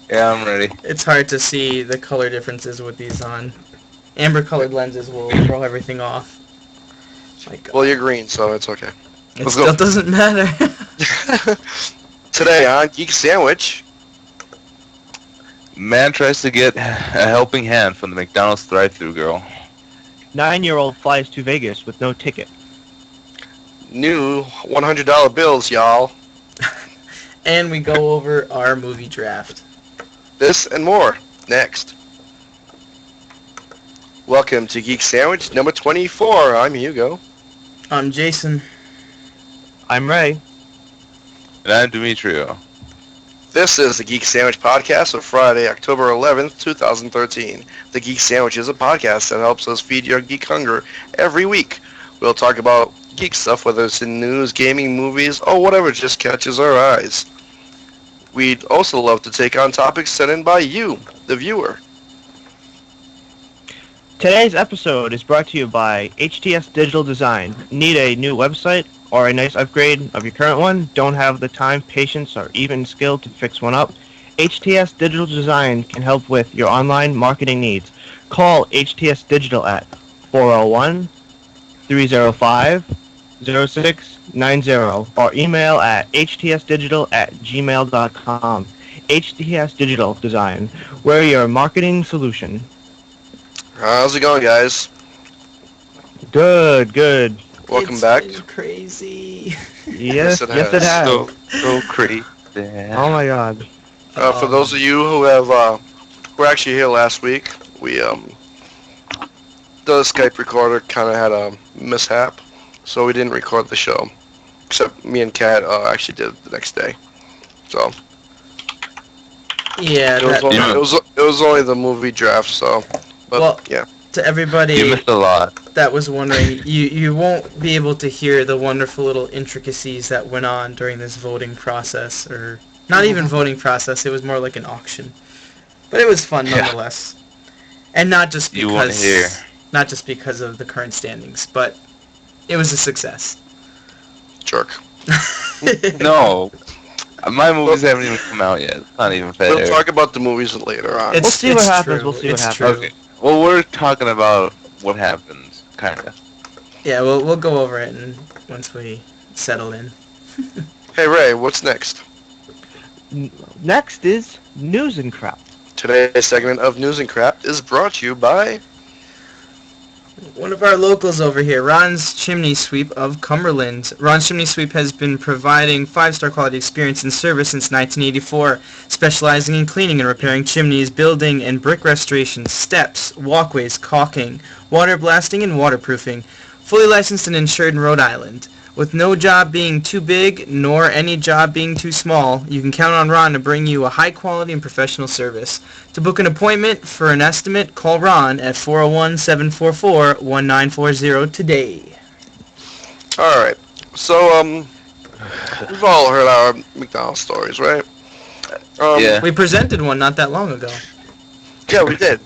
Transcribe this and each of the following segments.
Yeah, I'm ready. It's hard to see the color differences with these on. Amber-colored lenses will throw everything off. My Well, God. you're green, so it's okay. It Let's go. still doesn't matter. Today on Geek Sandwich, Man tries to get a helping hand from the McDonald's Drive-Thru girl. 9-year-old flies to Vegas with no ticket. new $100 bills, y'all. And we go over our movie draft. This and more next. Welcome to Geek Sandwich number 24. I'm Hugo. I'm Jason. I'm Ray. And I'm Demetrio. This is the Geek Sandwich podcast of Friday, October 11th, 2013. The Geek Sandwich is a podcast that helps us feed your geek hunger every week. We'll talk about geek stuff, whether it's in news, gaming, movies, or whatever just catches our eyes. We'd also love to take on topics sent in by you, the viewer. Today's episode is brought to you by HTS Digital Design. Need a new website or a nice upgrade of your current one? Don't have the time, patience, or even skill to fix one up? HTS Digital Design can help with your online marketing needs. Call HTS Digital at 401-305-0690 or email at htsdigital@gmail.com. HTS Digital Design, we're your marketing solution. How's it going, guys? Good. Welcome It's back. been crazy. Yes, it yes it has. has. So crazy. Oh my god. For those of you who were actually here last week, we the Skype recorder kind of had a mishap, so we didn't record the show. Except me and Kat actually did it the next day. So Yeah, it was only the movie draft. So, but Well, yeah, to You everybody missed a lot. that was wondering, you won't be able to hear the wonderful little intricacies that went on during this voting process, or not even voting process, it was more like an auction. But it was fun Yeah. nonetheless. And not just You wanna because hear. not just because of the current standings, but it was a success. jerk. No. My movies haven't even come out yet. It's not even fair. We'll talk about the movies later on. It's- We'll see what it's happens, true. we'll see what It's happens. true. Okay. Well, we're talking about what happens, kind of. Yeah, we'll go over it once we settle in. Hey Ray, what's next? Next is News and Crap. Today's segment of News and Crap is brought to you by One of our locals over here, Ron's Chimney Sweep of Cumberland. Ron's Chimney Sweep has been providing 5-star quality experience and service since 1984, specializing in cleaning and repairing chimneys, building and brick restoration, steps, walkways, caulking, water blasting, and waterproofing. Fully licensed and insured in Rhode Island. With no job being too big, nor any job being too small, you can count on Ron to bring you a high-quality and professional service. To book an appointment for an estimate, call Ron at 401-744-1940 today. Alright, so, we've all heard our McDonald's stories, right? Yeah. We presented one not that long ago. Yeah, we did.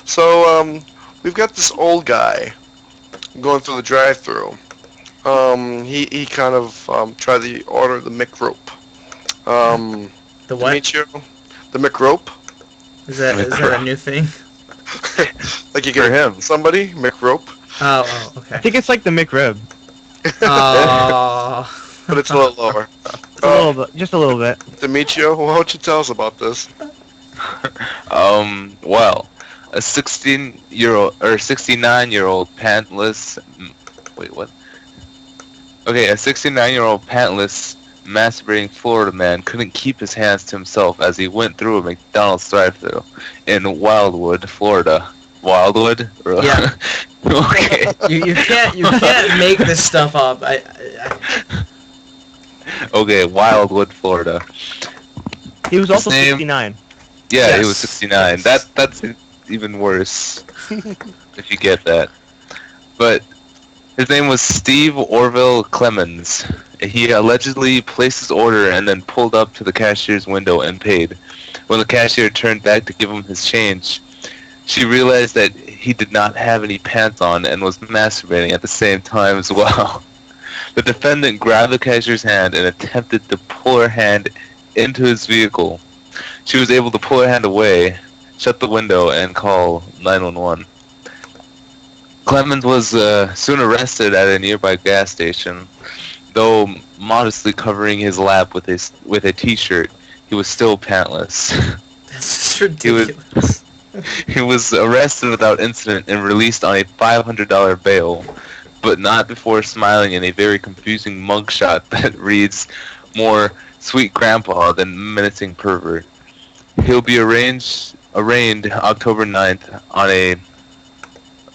So, we've got this old guy going through the drive-thru. He kind of, tried to order the McRope. The what? Demetrio, the McRope. Is that a new thing? Like you For get him. somebody, McRope, Oh, I okay. think it's like the McRib. Oh. but it's a little lower. It's a little bit, just a little bit. Demetrio, why don't you tell us about this? Well, a 69-year-old pantless. Wait, what? Okay, a 69-year-old pantless masturbating Florida man couldn't keep his hands to himself as he went through a McDonald's drive-thru in Wildwood, Florida. Wildwood? Really? Yeah. Okay. You can't make this stuff up. Okay, Wildwood, Florida. He was also His name- 69. Yeah, he Yes. was 69. Yes. That's even worse, if you get that. But his name was Steve Orville Clemens. He allegedly placed his order and then pulled up to the cashier's window and paid. When the cashier turned back to give him his change, she realized that he did not have any pants on and was masturbating at the same time as well. The defendant grabbed the cashier's hand and attempted to pull her hand into his vehicle. She was able to pull her hand away, shut the window, and call 911. Clemens was soon arrested at a nearby gas station. Though modestly covering his lap with a t-shirt, he was still pantless. That's just ridiculous. He was arrested without incident and released on a $500 bail, but not before smiling in a very confusing mugshot that reads more sweet grandpa than menacing pervert. He'll be arraigned October 9th on a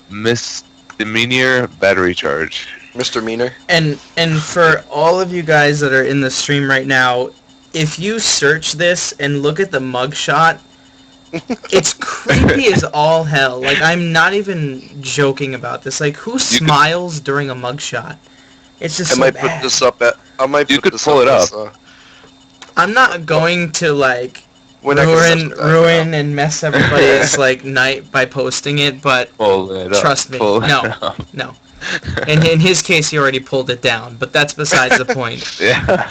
misdemeanor battery charge. Mr. Meaner. And for all of you guys that are in the stream right now, if you search this and look at the mugshot, it's creepy as all hell. Like, I'm not even joking about this. Like, who smiles during a mugshot? It's just so Put bad. You could pull it up. I'm not going to, like, We're not gonna touch that ruin and mess everybody's, like, night by posting it, but Pull it up. trust me, Pull it no, up. no. And in his case, he already pulled it down, but that's besides the point. Yeah.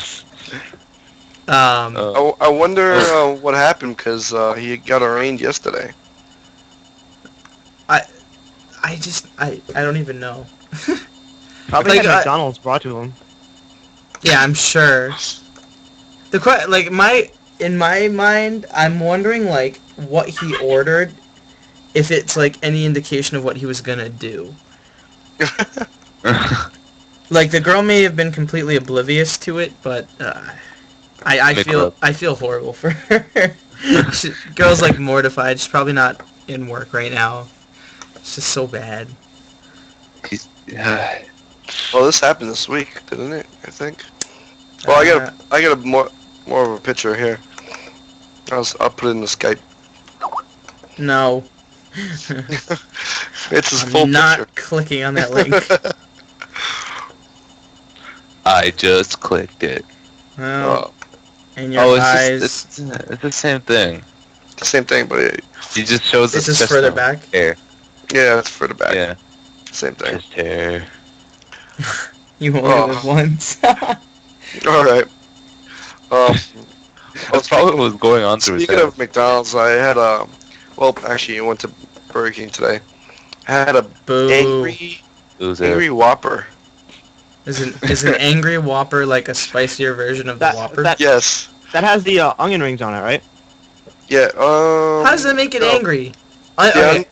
I wonder what happened because he got arraigned yesterday. I don't even know. Probably Like, had McDonald's brought to him. Yeah, I'm sure. In my mind, I'm wondering, like, what he ordered, if it's, like, any indication of what he was gonna do. Like, the girl may have been completely oblivious to it, but I feel horrible for her. Girl's, like, mortified. She's probably not in work right now. It's just so bad. Well, this happened this week, didn't it? I think. Well, I got a more of a picture here. I'll put it in the Skype. No. It's his I'm full not picture. clicking on that link. I just clicked it. Well, in your eyes. It's the same thing. The same thing, but He just shows It's his just further back. hair. yeah, it's further back. Yeah, Same thing. just hair. You only live once. All right. That's probably what was going on through his Speaking head. of McDonald's, I had actually, I went to Burger King today. I had a Boo. angry Whopper. Is an angry Whopper like a spicier version of the Whopper? Yes. That has the onion rings on it, right? Yeah. How does that make it no. angry? The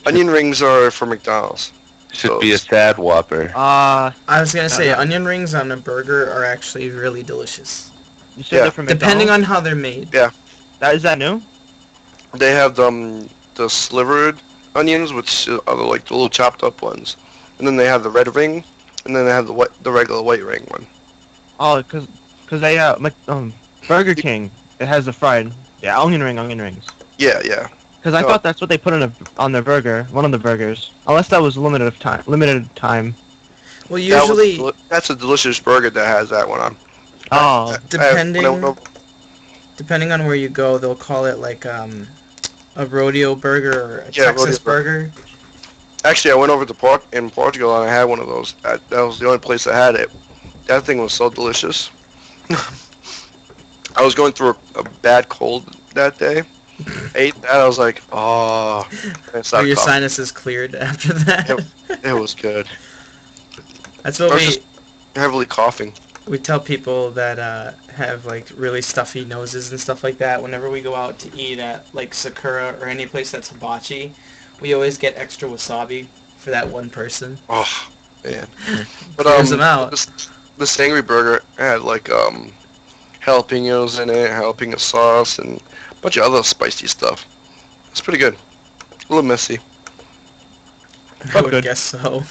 onion rings are for McDonald's. Should be a sad Whopper. I was gonna say onion rings on a burger are actually really delicious, You said Yeah. they're from depending McDonald's? on how they're made. Is that new? They have the slivered onions, which are like the little chopped up ones, and then they have the red ring, and then they have the regular white ring one. Oh, because they Burger King, it has the fried onion rings. Yeah, yeah. Because I No. thought that's what they put on their burger, one of the burgers. Unless that was limited time. Well, usually, That's a delicious burger that has that one on. Oh, depending when I went depending on where you go, they'll call it like a rodeo burger or a Texas rodeo burger. Actually, I went over to in Portugal and I had one of those. That was the only place I had it. That thing was so delicious. I was going through a bad cold that day. Ate that, I was like, oh. Are your sinuses cleared after that? It was good. That's what I was just heavily coughing. we tell people that have like really stuffy noses and stuff like that. Whenever we go out to eat at like Sakura or any place that's hibachi, we always get extra wasabi for that one person. Oh, man. But Clears them out. This angry burger had like jalapenos in it, jalapeno sauce, and a bunch of other spicy stuff. It's pretty good. A little messy. I would good. guess so.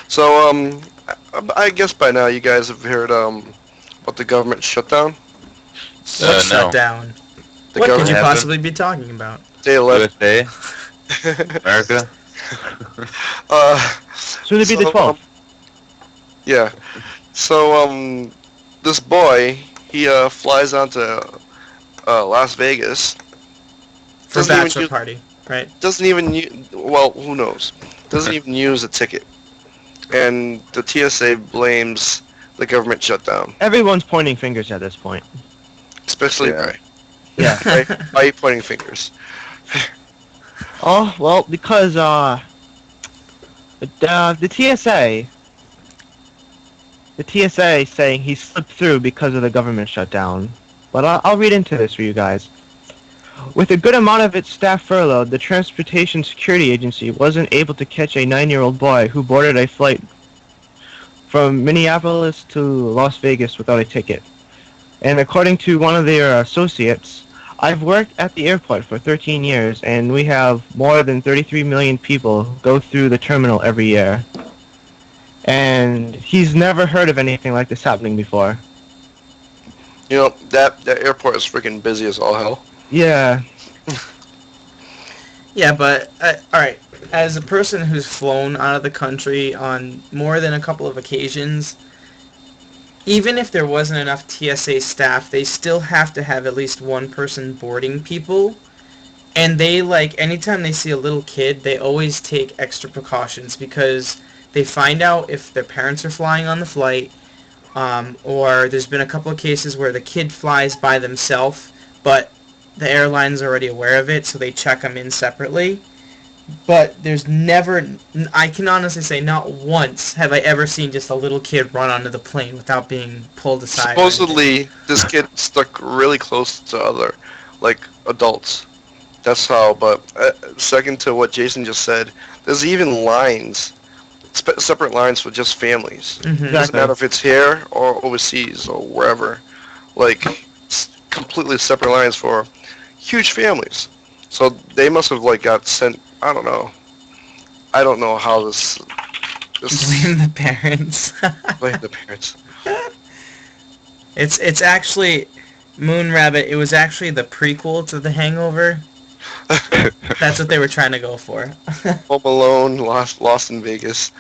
So I guess by now you guys have heard about the government shutdown. What No. shut down? The What could government you happened. possibly be talking about? Day 11. USA, America. soon to be the 12th. Yeah. So this boy, he flies out to Las Vegas. For Doesn't even bachelor use- party, right? Doesn't even well, who knows? Doesn't even use a ticket. And the TSA blames the government shutdown? Everyone's pointing fingers at this point. Especially Yeah. Ray. Yeah. Why are you pointing fingers? Oh, well, because, the TSA is saying he slipped through because of the government shutdown. But I'll read into this for you guys. With a good amount of its staff furloughed, the Transportation Security Agency wasn't able to catch a 9-year-old boy who boarded a flight from Minneapolis to Las Vegas without a ticket. And according to one of their associates, I've worked at the airport for 13 years, and we have more than 33 million people go through the terminal every year. And he's never heard of anything like this happening before. You know, that airport is freaking busy as all hell. Yeah, Yeah, but all right. As a person who's flown out of the country on more than a couple of occasions, even if there wasn't enough TSA staff, they still have to have at least one person boarding people. And they, like, anytime they see a little kid, they always take extra precautions because they find out if their parents are flying on the flight, or there's been a couple of cases where the kid flies by themselves, but the airline's already aware of it, so they check them in separately. But there's never, I can honestly say, not once have I ever seen just a little kid run onto the plane without being pulled aside. Supposedly, this kid stuck really close to other, like, adults. That's how, but second to what Jason just said, there's even lines, separate lines for just families. Mm-hmm. It doesn't matter if it's here or overseas or wherever. Like, completely separate lines for huge families. So they must have, like, got sent, I don't know. I don't know how this Blame the parents. blame the parents. It's actually, Moon Rabbit, it was actually the prequel to The Hangover. That's what they were trying to go for. Home Alone, Lost in Vegas.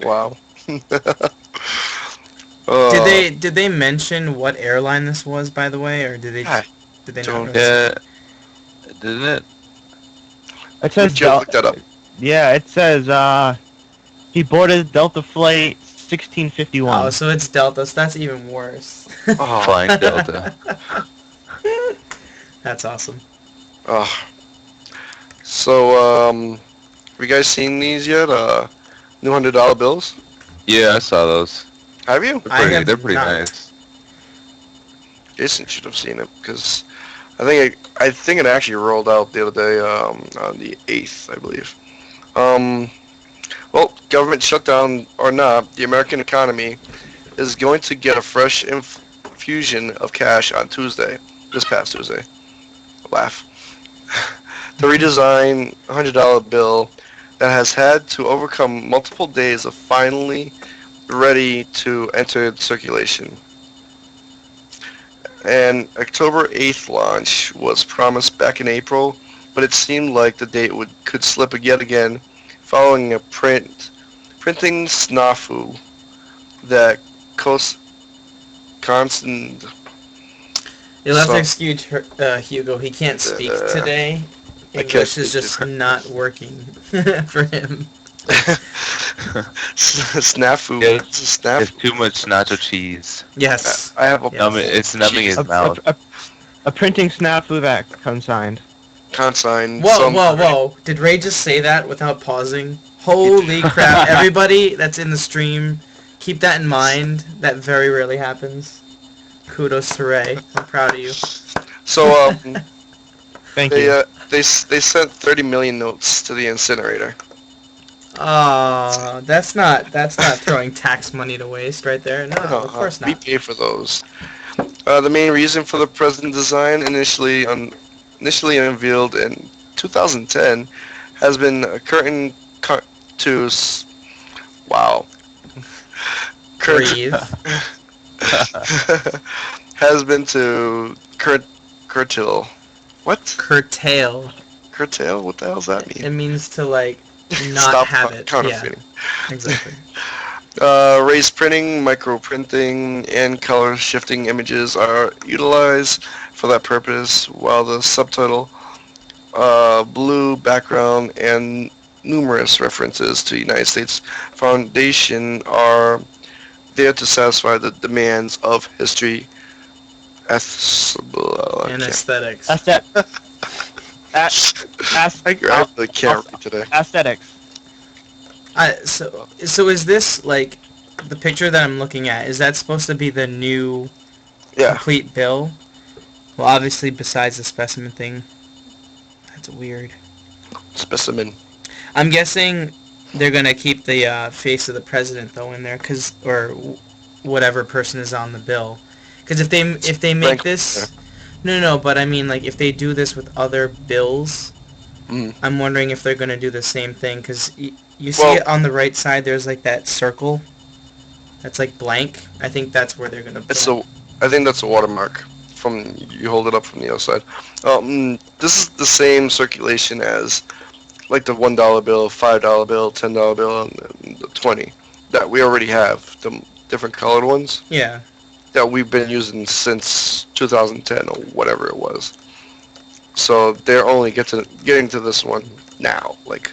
Wow. Did they mention what airline this was, by the way, or did they not? Really Yeah, didn't it? it says Joe, look that up. Yeah, it says he boarded Delta flight 1651. Oh, so it's Delta, so that's even worse. Oh, Flying Delta. That's awesome. oh. So, have you guys seen these yet? New $100 bills? Yeah, I saw those. Have you? They're pretty not. nice. Jason should have seen it because I think it actually rolled out the other day on the 8th, I believe. Well, government shutdown or not, the American economy is going to get a fresh infusion of cash on Tuesday, this past Tuesday. Laugh. The redesigned $100 bill that has had to overcome multiple days of finally ready to enter circulation. An October 8th launch was promised back in April, but it seemed like the date could slip yet again following a printing snafu that constant. You'll have So- to excuse Hugo. He can't speak today. I can't English is speak just to- not working for him. Snafu. Yeah, It's a snaf. There's too much nacho cheese. Yes. I have a Yeah. It's numbing his a, mouth. a printing snafu that consigned. consign. Whoa. Did Ray just say that without pausing? Holy crap. Everybody that's in the stream, keep that in mind. That very rarely happens. Kudos to Ray. I'm proud of you. So Thank you. they sent 30 million notes to the incinerator. That's not throwing tax money to waste right there. No, of course We not. pay for those. The main reason for the present design, initially unveiled in 2010, has been a curtain to wow. Breathe. Has been to curtail. What? Curtail. Curtail? What the hell does that mean? It means to, like, not Stop have it. counterfeiting. Yeah, exactly. Raised printing, micro printing, and color shifting images are utilized for that purpose, while the subtitle, blue background, and numerous references to the United States Foundation are there to satisfy the demands of history, And aesthetics. Aesthet- a- I really can't read today. Aesthetics. So is this, like, the picture that I'm looking at, is that supposed to be the new Yeah, complete bill? Well, obviously, besides the specimen thing. That's weird. specimen. I'm guessing they're going to keep the face of the president, though, in there, or whatever person is on the bill. Because if they make Frank- this... No, but I mean, like, if they do this with other bills, Mm. I'm wondering if they're going to do the same thing, because you see Well- it on the right side, there's, like, that circle that's, like, blank. I think that's where they're going to put it. I think that's a watermark. From you hold it up from the other side. This is the same circulation as like the $1 bill, $5 bill, $10 bill, and the 20 that we already have. The different colored ones Yeah. that we've been using since 2010 or whatever it was. So they're only getting to this one now, like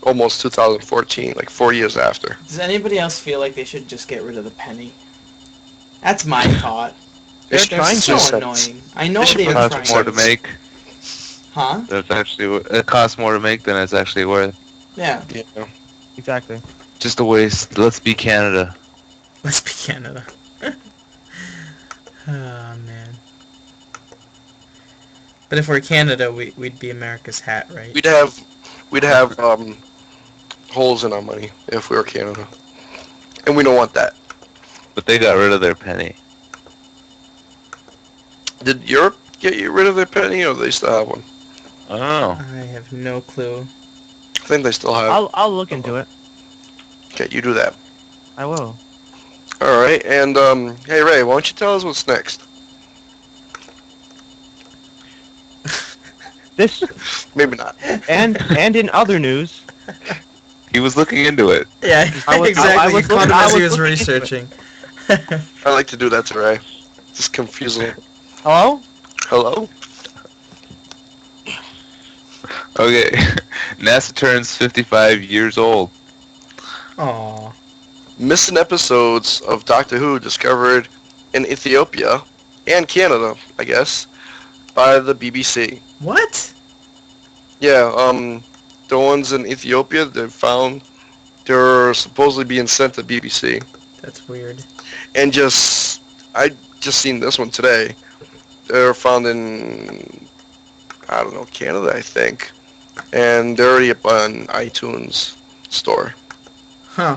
almost 2014, like 4 years after. Does anybody else feel like they should just get rid of the penny? That's my thought. They're They're trying so to. annoying. I know They should they're put trying. out Costs more to make. Huh? That's actually it costs more to make than it's actually worth. Yeah. Yeah. Exactly. Just a waste. Let's be Canada. Let's be Canada. Oh, man. But if we're Canada, we'd be America's hat, right? We'd have holes in our money if we were Canada, and we don't want that. But they got rid of their penny. Did Europe get rid of their penny, or do they still have one? I don't know. I have no clue. I think they still have. I'll look into it. Okay, you do that. I will. All right, and hey Ray, why don't you tell us what's next? This Maybe not. and in other news, He was looking into it. Yeah, I was- exactly. I was You caught him looking- I as he was was looking into it. researching. I like to do that to Ray. Just confuse him. hello? Hello? Okay. NASA turns 55 years old. Aw. Missing episodes of Doctor Who discovered in Ethiopia and Canada, I guess, by the BBC. What? Yeah, the ones in Ethiopia they're supposedly being sent to BBC. That's weird. And I just seen this one today. They're found in, I don't know, Canada, I think. And they're already up on iTunes store. Huh.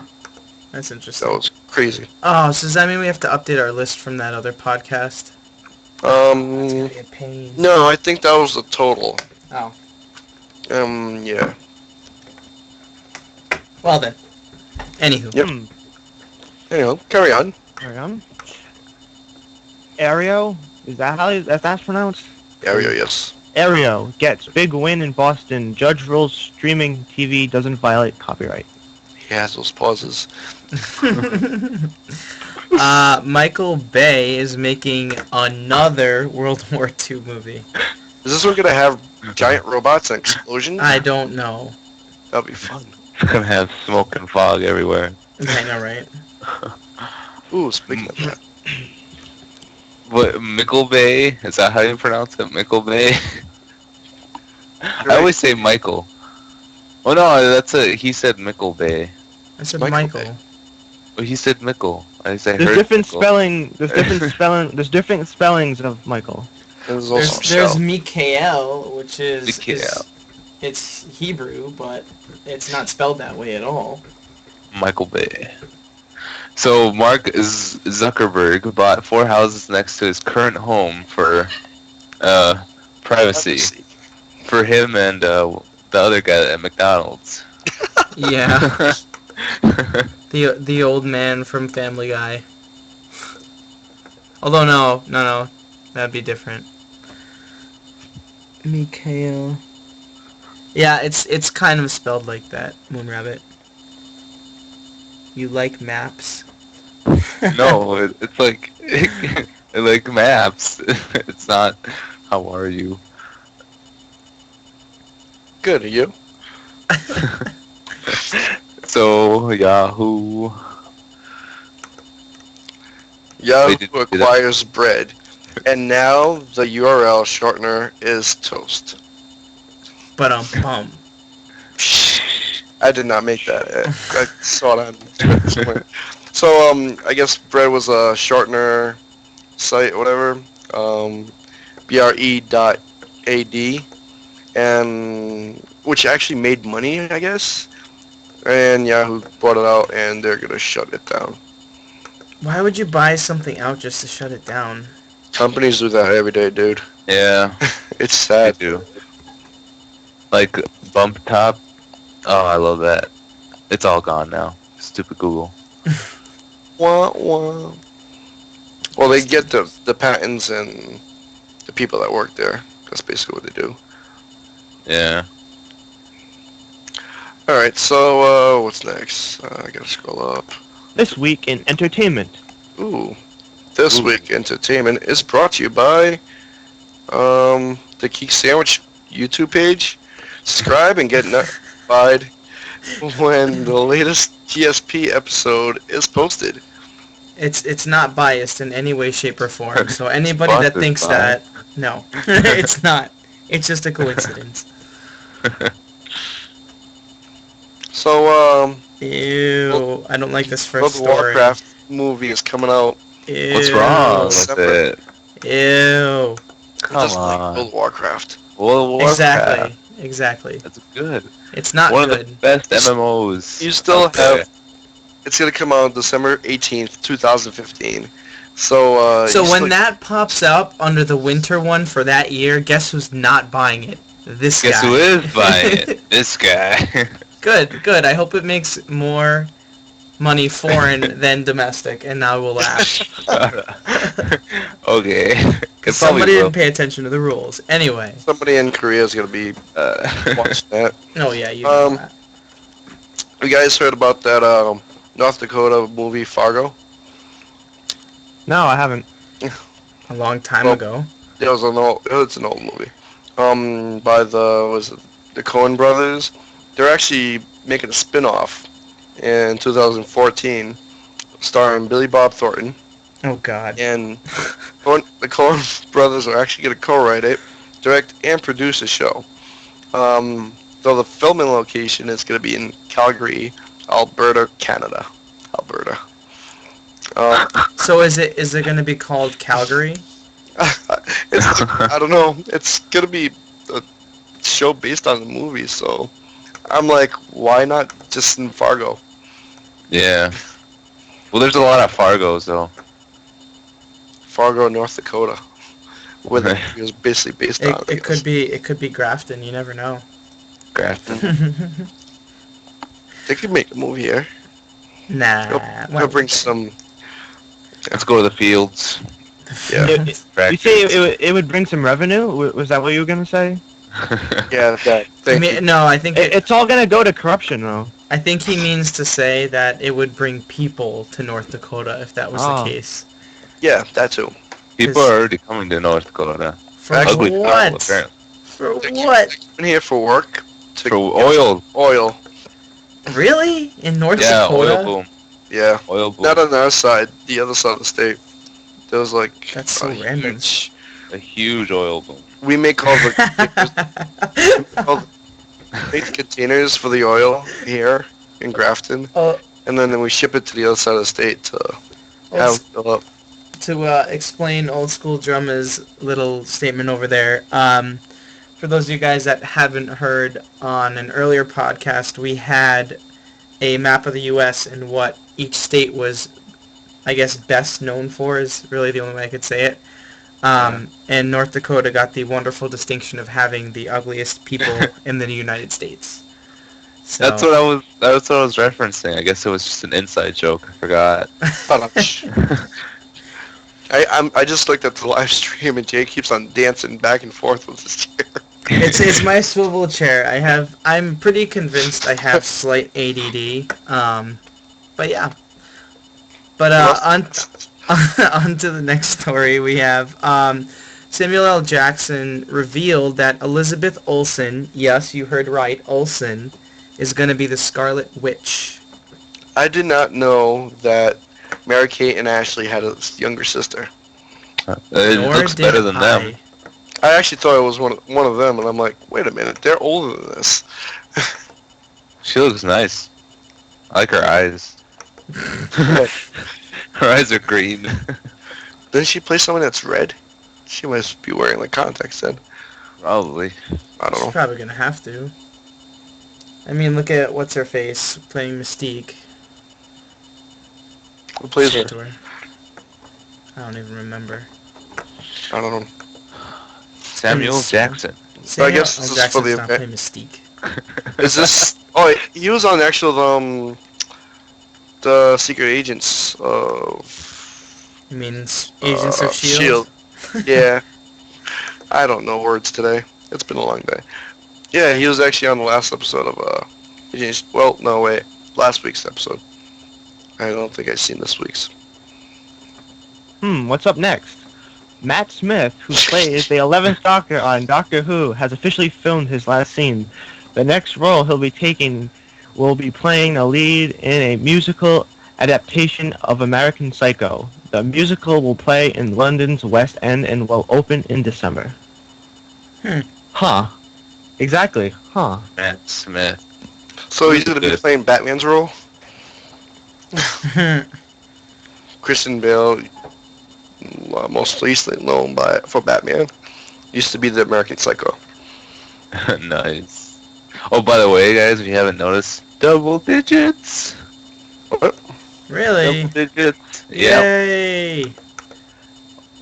That's interesting. That was crazy. Oh, so does that mean we have to update our list from that other podcast? That's gonna be a pain. No, I think that was the total. Oh. Yeah. Well then. Anywho. Yep. Anyway, carry on. Carry on. Aereo? Is that how that's pronounced? Area, yes. Aereo gets big win in Boston. Judge rules streaming TV doesn't violate copyright. He has those pauses. Michael Bay is making another World War II movie. Is this one gonna have giant robots and explosions? I don't know. That'll be fun. It's gonna have smoke and fog everywhere. I know, right? Ooh, speaking of that. What, Michael Bay? Is that how you pronounce it? Michael Bay? I always say Michael. Oh no, he said Michael Bay. I said Michael Michael. Bay. Oh, he said Mickle. I There's heard different Mickle. spelling. There's different spellings of Michael. There's also There's Shell. Mikael, which is Mikael. it's Hebrew, but it's not spelled that way at all. Michael Bay. So Mark Zuckerberg bought 4 houses next to his current home for privacy for him and the other guy at McDonald's. Yeah, the old man from Family Guy. Although no, that'd be different. Mikael. Yeah, it's kind of spelled like that, Moonrabbit. You like maps? No, it's like like maps. It's not. How are you? Good, are you? So Yahoo. Yahoo Wait, did that- acquires bread, and now the URL shortener is toast. But bum. I did not make that. I saw it on Twitter somewhere. So I guess bread was a shortener site, or whatever. bre.ad, and which actually made money, I guess. And Yahoo bought it out, and they're gonna shut it down. Why would you buy something out just to shut it down? Companies do that every day, dude. Yeah, It's they sad. do. Like Bump Top. Oh, I love that. It's all gone now. Stupid Google. Wah, wah. Well, they get the patents and the people that work there. That's basically what they do. Yeah. All right, so what's next? I gotta scroll up. This week in entertainment. Ooh, this Ooh. week entertainment is brought to you by the Geek Sandwich YouTube page. Subscribe and get notified when the latest GSP episode is posted. It's not biased in any way, shape, or form. So anybody that Sponsored thinks by- that, no, it's not. It's just a coincidence. So Ew, I don't like this World first of story. Warcraft movie is coming out. Ew. What's wrong with Separate. it? Ew. Come Just like on. World of Warcraft. World of Warcraft. Exactly. That's good. It's not One good. of the best MMOs. You still out there. have. It's gonna come out December 18th, 2015. So So you when still- that pops up under the winter one for that year, guess who's not buying it? This Guess guy. who is buying it? This guy. Good. I hope it makes more money foreign than domestic, and now we'll laugh. Okay. It Somebody probably will. didn't pay attention to the rules. Anyway. somebody in Korea is gonna be watching that. Oh yeah, you know Um, that. You guys heard about that North Dakota movie Fargo? No, I haven't. A long time well, ago. It's an old movie. By the Coen brothers. They're actually making a spin-off in 2014, starring Billy Bob Thornton, Oh god. and the Coen brothers are actually going to co-write it, direct, and produce the show. Though the filming location is going to be in Calgary, Alberta, Canada. Alberta. So is it going to be called Calgary? I don't know. It's going to be a show based on the movie, so I'm like, why not just in Fargo? Yeah. Well, there's a lot of Fargos though. Fargo, North Dakota, where the movie was basically based on. It could be Grafton. You never know. Grafton. They could make a movie here. Nah. They'll bring some. Let's go to the fields. Yeah. You say it would bring some revenue? Was that what you were gonna say? Yeah. I Thank you. mean, no, I think It's all gonna go to corruption, though. I think he means to say that it would bring people to North Dakota if that was Oh. the case. Yeah, that too. People are already coming to North Dakota. For Ugly people, what? apparently. For what? I'm here for work. To For oil. Oil. Really? In North Yeah, Dakota? oil boom. Yeah. Oil boom. Not on our side. The other side of the state. There was like. That's so a random. huge- A huge oil boom. We make all the big containers for the oil here in Grafton, Oh, and then we ship it to the other side of the state to have let's- it fill up. to explain Old School Drummer's little statement over there, for those of you guys that haven't heard, on an earlier podcast, we had a map of the U.S. and what each state was, I guess, best known for is really the only way I could say it. And North Dakota got the wonderful distinction of having the ugliest people in the United States. So, That's what I was referencing. I guess it was just an inside joke. I forgot. I just looked at the live stream and Jay keeps on dancing back and forth with his chair. It's my swivel chair. I'm pretty convinced I have slight ADD. But yeah. But on to the next story we have. Samuel L. Jackson revealed that Elizabeth Olsen, yes, you heard right, Olsen, is going to be the Scarlet Witch. I did not know that Mary-Kate and Ashley had a younger sister. It Nor looks did better than them. I actually thought it was one of them, and I'm like, wait a minute, they're older than this. She looks nice. I like her eyes. Her eyes are green. Didn't she play someone that's red? She must be wearing like contacts then. Probably. I don't She's know. probably going to have to. I mean, look at what's-her-face playing Mystique. Who plays Say her? it to her. I don't even remember. I don't know. Samuel Jackson. I guess this is for the not event. play Mystique. Is this? Oh, he was on the actual the Secret Agents of You mean Agents of Shield. Yeah. I don't know words today. It's been a long day. Yeah, he was actually on the last episode of Agents. Well, no, wait, last week's episode. I don't think I've seen this week's. What's up next? Matt Smith, who plays the 11th Doctor on Doctor Who, has officially filmed his last scene. The next role he'll be taking will be playing a lead in a musical adaptation of American Psycho. The musical will play in London's West End and will open in December. Huh. Exactly. Huh. Matt Smith. So he's going to be Good. playing Batman's role? Christian Bale, most recently known for Batman, used to be the American Psycho. Nice. Oh, by the way, guys, if you haven't noticed, double digits. What? Really? Double digits. Yep. Yay!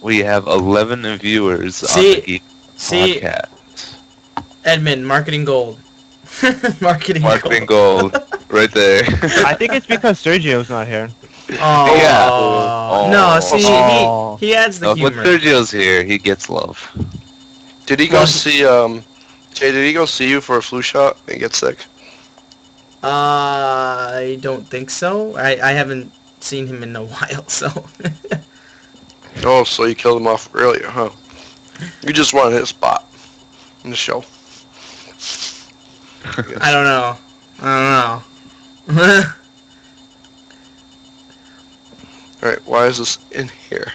We have 11 viewers on See- the Geek See, podcast. Edmund, marketing gold. marketing Marketing gold. Right there. I think it's because Sergio's not here. Oh, Yeah. no, see, Oh. he adds the When humor. Sergio's here, he gets love. Did he go see, Jay, did he go see you for a flu shot and get sick? I don't think so. I haven't seen him in a while, so. Oh, so you killed him off earlier, huh? You just wanted his spot in the show. I don't know. Alright, why is this in here?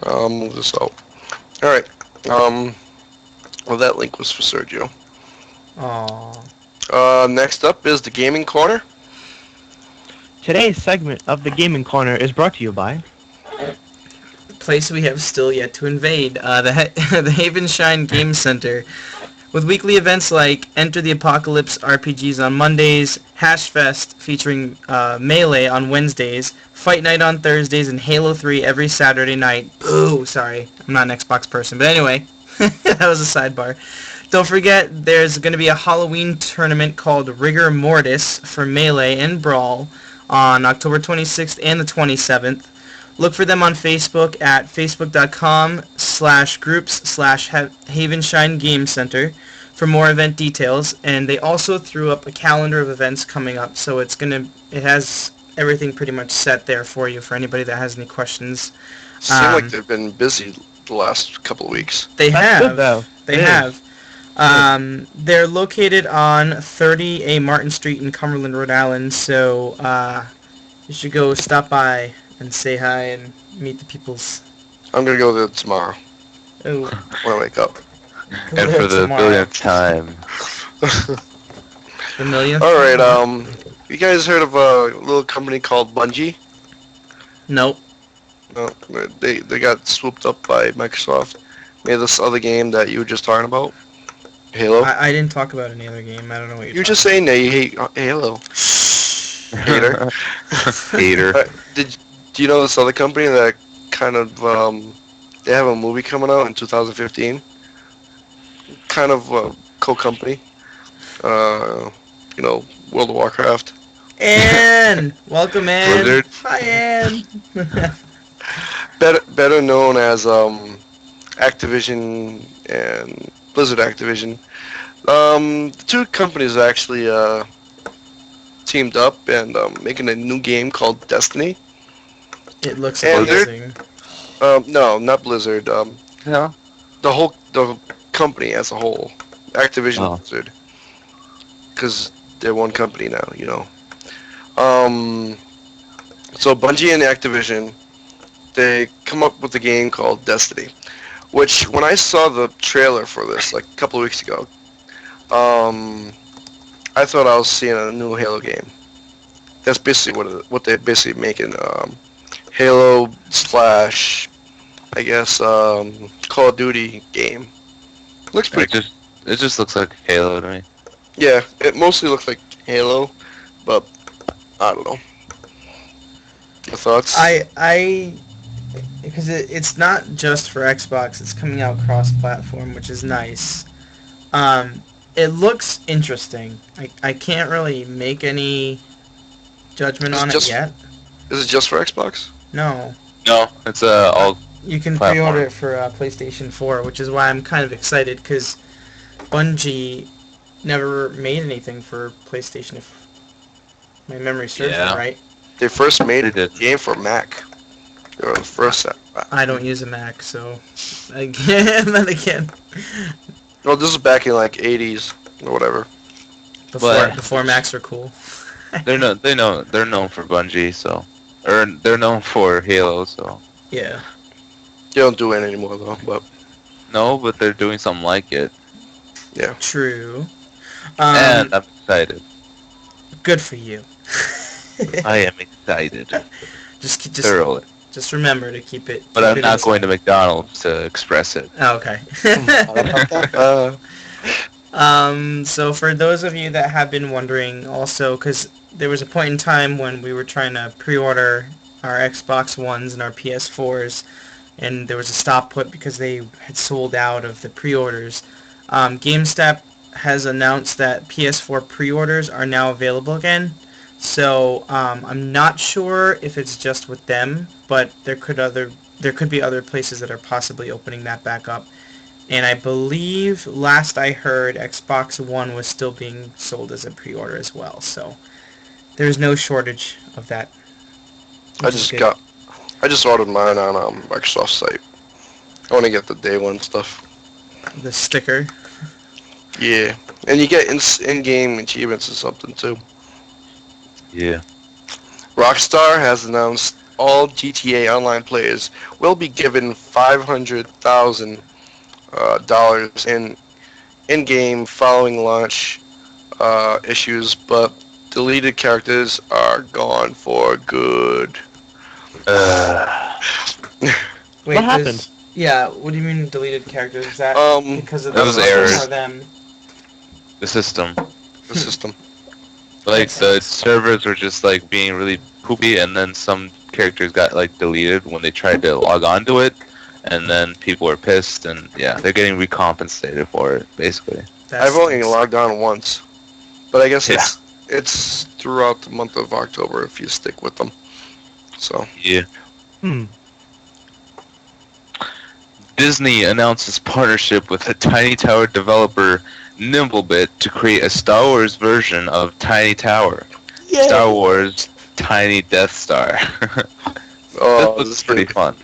I'll move this out. Alright, well that link was for Sergio. Aw. Next up is the Gaming Corner. Today's segment of the Gaming Corner is brought to you by... Place we have still yet to invade, the Havenshine Game Center. With weekly events like Enter the Apocalypse RPGs on Mondays, Hashfest featuring Melee on Wednesdays, Fight Night on Thursdays, and Halo 3 every Saturday night. Boo! Sorry, I'm not an Xbox person, but anyway, that was a sidebar. Don't forget, there's going to be a Halloween tournament called Rigor Mortis for Melee and Brawl on October 26th and the 27th. Look for them on Facebook at facebook.com/groups/Havenshine Game Center for more event details. And they also threw up a calendar of events coming up, so it has everything pretty much set there for you for anybody that has any questions. Seem like they've been busy the last couple of weeks. They That's have. good, though. They It is. have. They're located on 30A Martin Street in Cumberland, Rhode Island, so you should go stop by and say hi and meet the peoples. I'm gonna go there tomorrow Oh, when I wake up. And for the tomorrow. billionth time. The millionth? Alright, you guys heard of a little company called Bungie? Nope. No, they got swooped up by Microsoft. Made this other game that you were just talking about, Halo. I didn't talk about any other game. I don't know what You're just saying that you hate Halo. Hater. Hater. Do you know this other company that kind of they have a movie coming out in 2015? Kind of a co-company. World of Warcraft. Ann! Welcome, Ann. Blizzard. Hi, Ann. Better known as Activision and Blizzard Activision. The two companies actually teamed up and making a new game called Destiny. It looks And amazing. No, not Blizzard. No. The company as a whole, Activision Oh. Blizzard. because they're one company now, you know. Um, so Bungie and Activision, they come up with a game called Destiny, which when I saw the trailer for this like a couple of weeks ago, I thought I was seeing a new Halo game. That's basically what they're basically making. Halo slash, I guess, Call of Duty game. Looks pretty. It just looks like Halo to me. Yeah, it mostly looks like Halo, but I don't know. Your thoughts? Because it's not just for Xbox, it's coming out cross-platform, which is nice. It looks interesting. I can't really make any judgment on it yet. Is it just for Xbox? No. No, it's all. You can platform. pre-order it for PlayStation 4, which is why I'm kind of excited, because Bungie never made anything for PlayStation, if my memory serves me right. They first made They a did. game for Mac. They were the first. I don't use a Mac, so again, then again, Well, this is back in like 80s or whatever. before Macs were cool. They're known for Bungie, so, or they're known for Halo, so. Yeah. They don't do it anymore though, but No, but they're doing something like it, yeah. True. and I'm excited. Good for you. I am excited. just Thoroughly. just remember to keep it. But keep I'm it not inside. going to McDonald's to express it. Oh, okay. So for those of you that have been wondering, also, because there was a point in time when we were trying to pre-order our Xbox Ones and our PS4s, and there was a stop put because they had sold out of the pre-orders. GameStop has announced that PS4 pre-orders are now available again. So I'm not sure if it's just with them, but there could be other places that are possibly opening that back up. And I believe last I heard, Xbox One was still being sold as a pre-order as well. So there's no shortage of that. I just ordered mine on Microsoft site. I want to get the day one stuff. The sticker. Yeah, and you get in-game achievements or something too. Yeah. Rockstar has announced all GTA Online players will be given $500,000 in-game following launch issues, but deleted characters are gone for good. Wait, What happened? Yeah, what do you mean deleted characters? Is that because of Those the errors. or them? The system. The system. Like, That the sucks. servers were just, like, being really poopy, and then some characters got, like, deleted when they tried to log on to it, and then people were pissed, and, yeah, they're getting recompensated for it, basically. I've only logged on once, but I guess Yeah. it's throughout the month of October if you stick with them. So Yeah. Hmm. Disney announces partnership with a Tiny Tower developer, Nimblebit, to create a Star Wars version of Tiny Tower. Star Wars Tiny Death Star. oh, This looks pretty fun.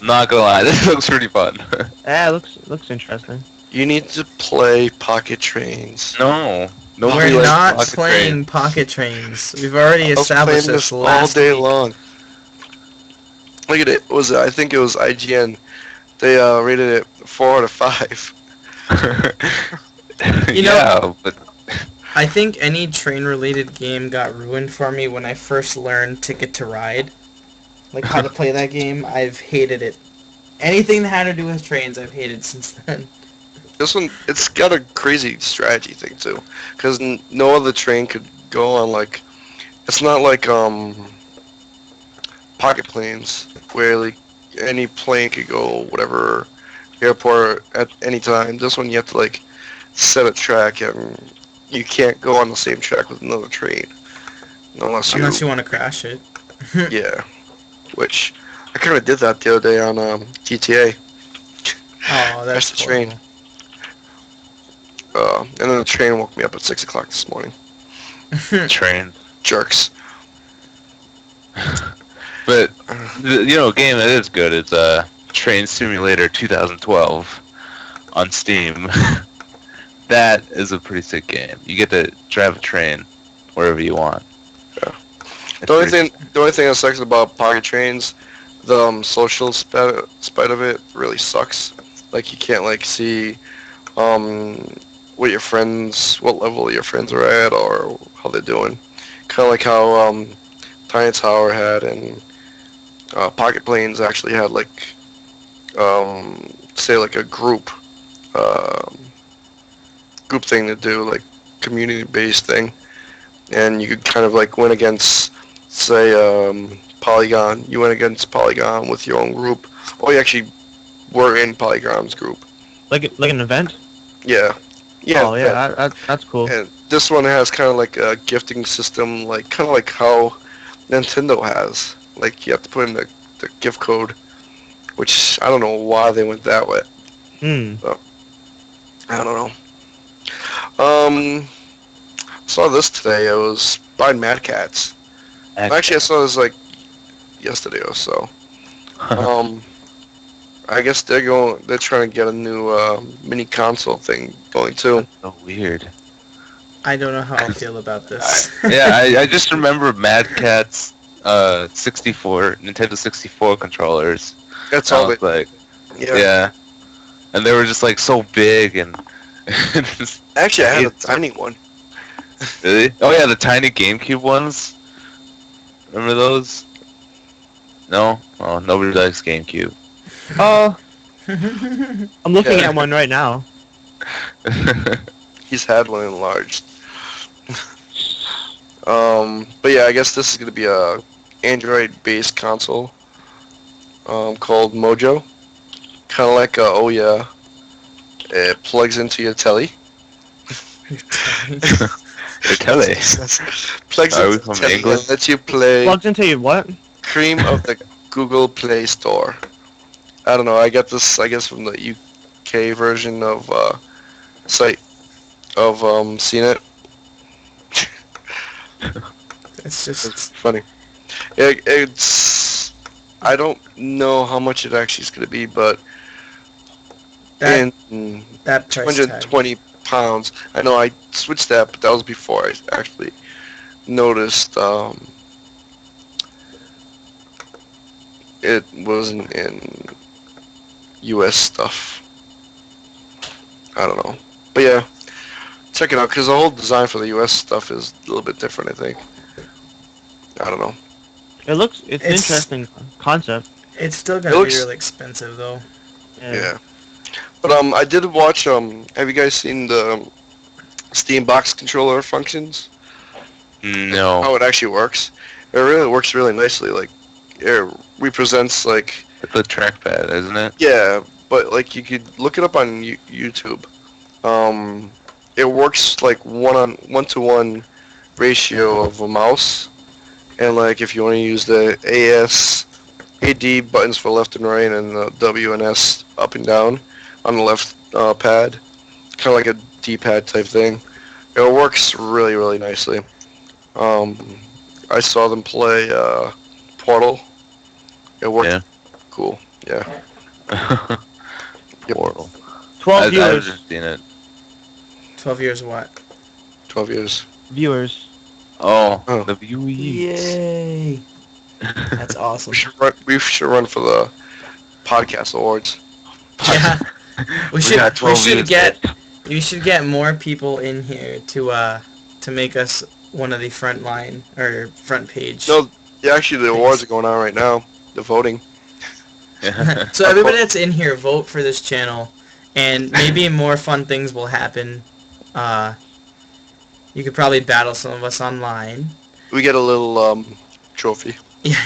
Not gonna lie, this looks pretty fun. Yeah, looks interesting. You need to play Pocket Trains. No. Nobody We're likes not Pocket playing Train. Pocket Trains. We've already I was established playing this all last day week. long. Look at it. I think it was IGN. They rated it 4 out of 5. You know- Yeah, but I think any train-related game got ruined for me when I first learned Ticket to Ride. Like how to play that game, I've hated it. Anything that had to do with trains, I've hated since then. This one, it's got a crazy strategy thing too, because no other train could go on like. It's not like pocket planes where like any plane could go whatever airport at any time. This one you have to like set a track and you can't go on the same track with another train unless Unless you want to crash it. yeah. Which I kind of did that the other day on GTA. Oh, that's Crashed the train. And then the train woke me up at 6 o'clock this morning. train. Jerks. But a game that is good is Train Simulator 2012 on Steam. That is a pretty sick game. You get to drive a train wherever you want. Yeah. It's The only pretty- thing that sucks about pocket trains, the social spite of it really sucks. Like you can't like see um what level your friends are at or how they're doing. Kind of like how Tiny Tower had and Pocket Planes actually had like say like a um, group thing to do, like community based thing, and you could kind of like win against say Polygon. You went against Polygon with your own group, or you actually were in Polygon's group. Like an event? Yeah. Yeah. Oh yeah, that's cool. And this one has kind of like a gifting system, like kind of like how Nintendo has. Like you have to put in the gift code, which I don't know why they went that way. Hmm. I don't know. Saw this today. I was buying Mad Cats. Actually, I saw this like yesterday or so. I guess they're trying to get a new mini console thing going too. so weird. I don't know how I feel about this. Yeah, I just remember Mad Cat's 64 Nintendo 64 controllers. That's I all was they. like, Yeah. yeah, and they were just like so big and. Actually, I had a tiny one. Really? Oh yeah, the tiny GameCube ones. Remember those? No? Oh, nobody likes GameCube. Oh, I'm looking Yeah. at one right now. He's had one enlarged. But yeah, I guess this is gonna be a Android-based console called Mojo. Kind of like oh yeah, it plugs into your telly. The telly. Plugs Are we into the from telly England? and lets you play Plugged into your what? Cream of the Google Play Store. I don't know. I got this, I guess, from the UK version of site of CNET. It's just It's funny. It's I don't know how much it actually is going to be, but that in that price tag. 220 pounds. I know I switched that, but that was before I actually noticed it wasn't in US stuff. I don't know. But yeah, check it out, because the whole design for the US stuff is a little bit different, I think. I don't know. It's an It's- interesting concept. It's still It gonna be looks- really expensive though. Yeah. But I did watch, have you guys seen the Steam Box controller functions? No. How it actually works? It really works really nicely. Like, it represents, like, It's a trackpad, isn't it? yeah, but, like, you could look it up on YouTube. It works, like, one-to-one ratio of a mouse. And, like, if you want to use the AD buttons for left and right and the W and S up and down on the left pad, kind of like a D-pad type thing. It works really, really nicely. I saw them play Portal. It worked Yeah. cool. Yeah. Portal. 12 I've viewers. just seen it. 12 years of what? 12 years. Viewers. Oh, Oh. the viewees. Yay! That's awesome. We should run for the podcast awards. Yeah. We should got 12 views. you should get more people in here to make us one of the front line or front page. No, yeah, actually the awards are going on right now. The voting. So everybody that's in here, vote for this channel, and maybe more fun things will happen. You could probably battle some of us online. We get a little trophy. Yeah.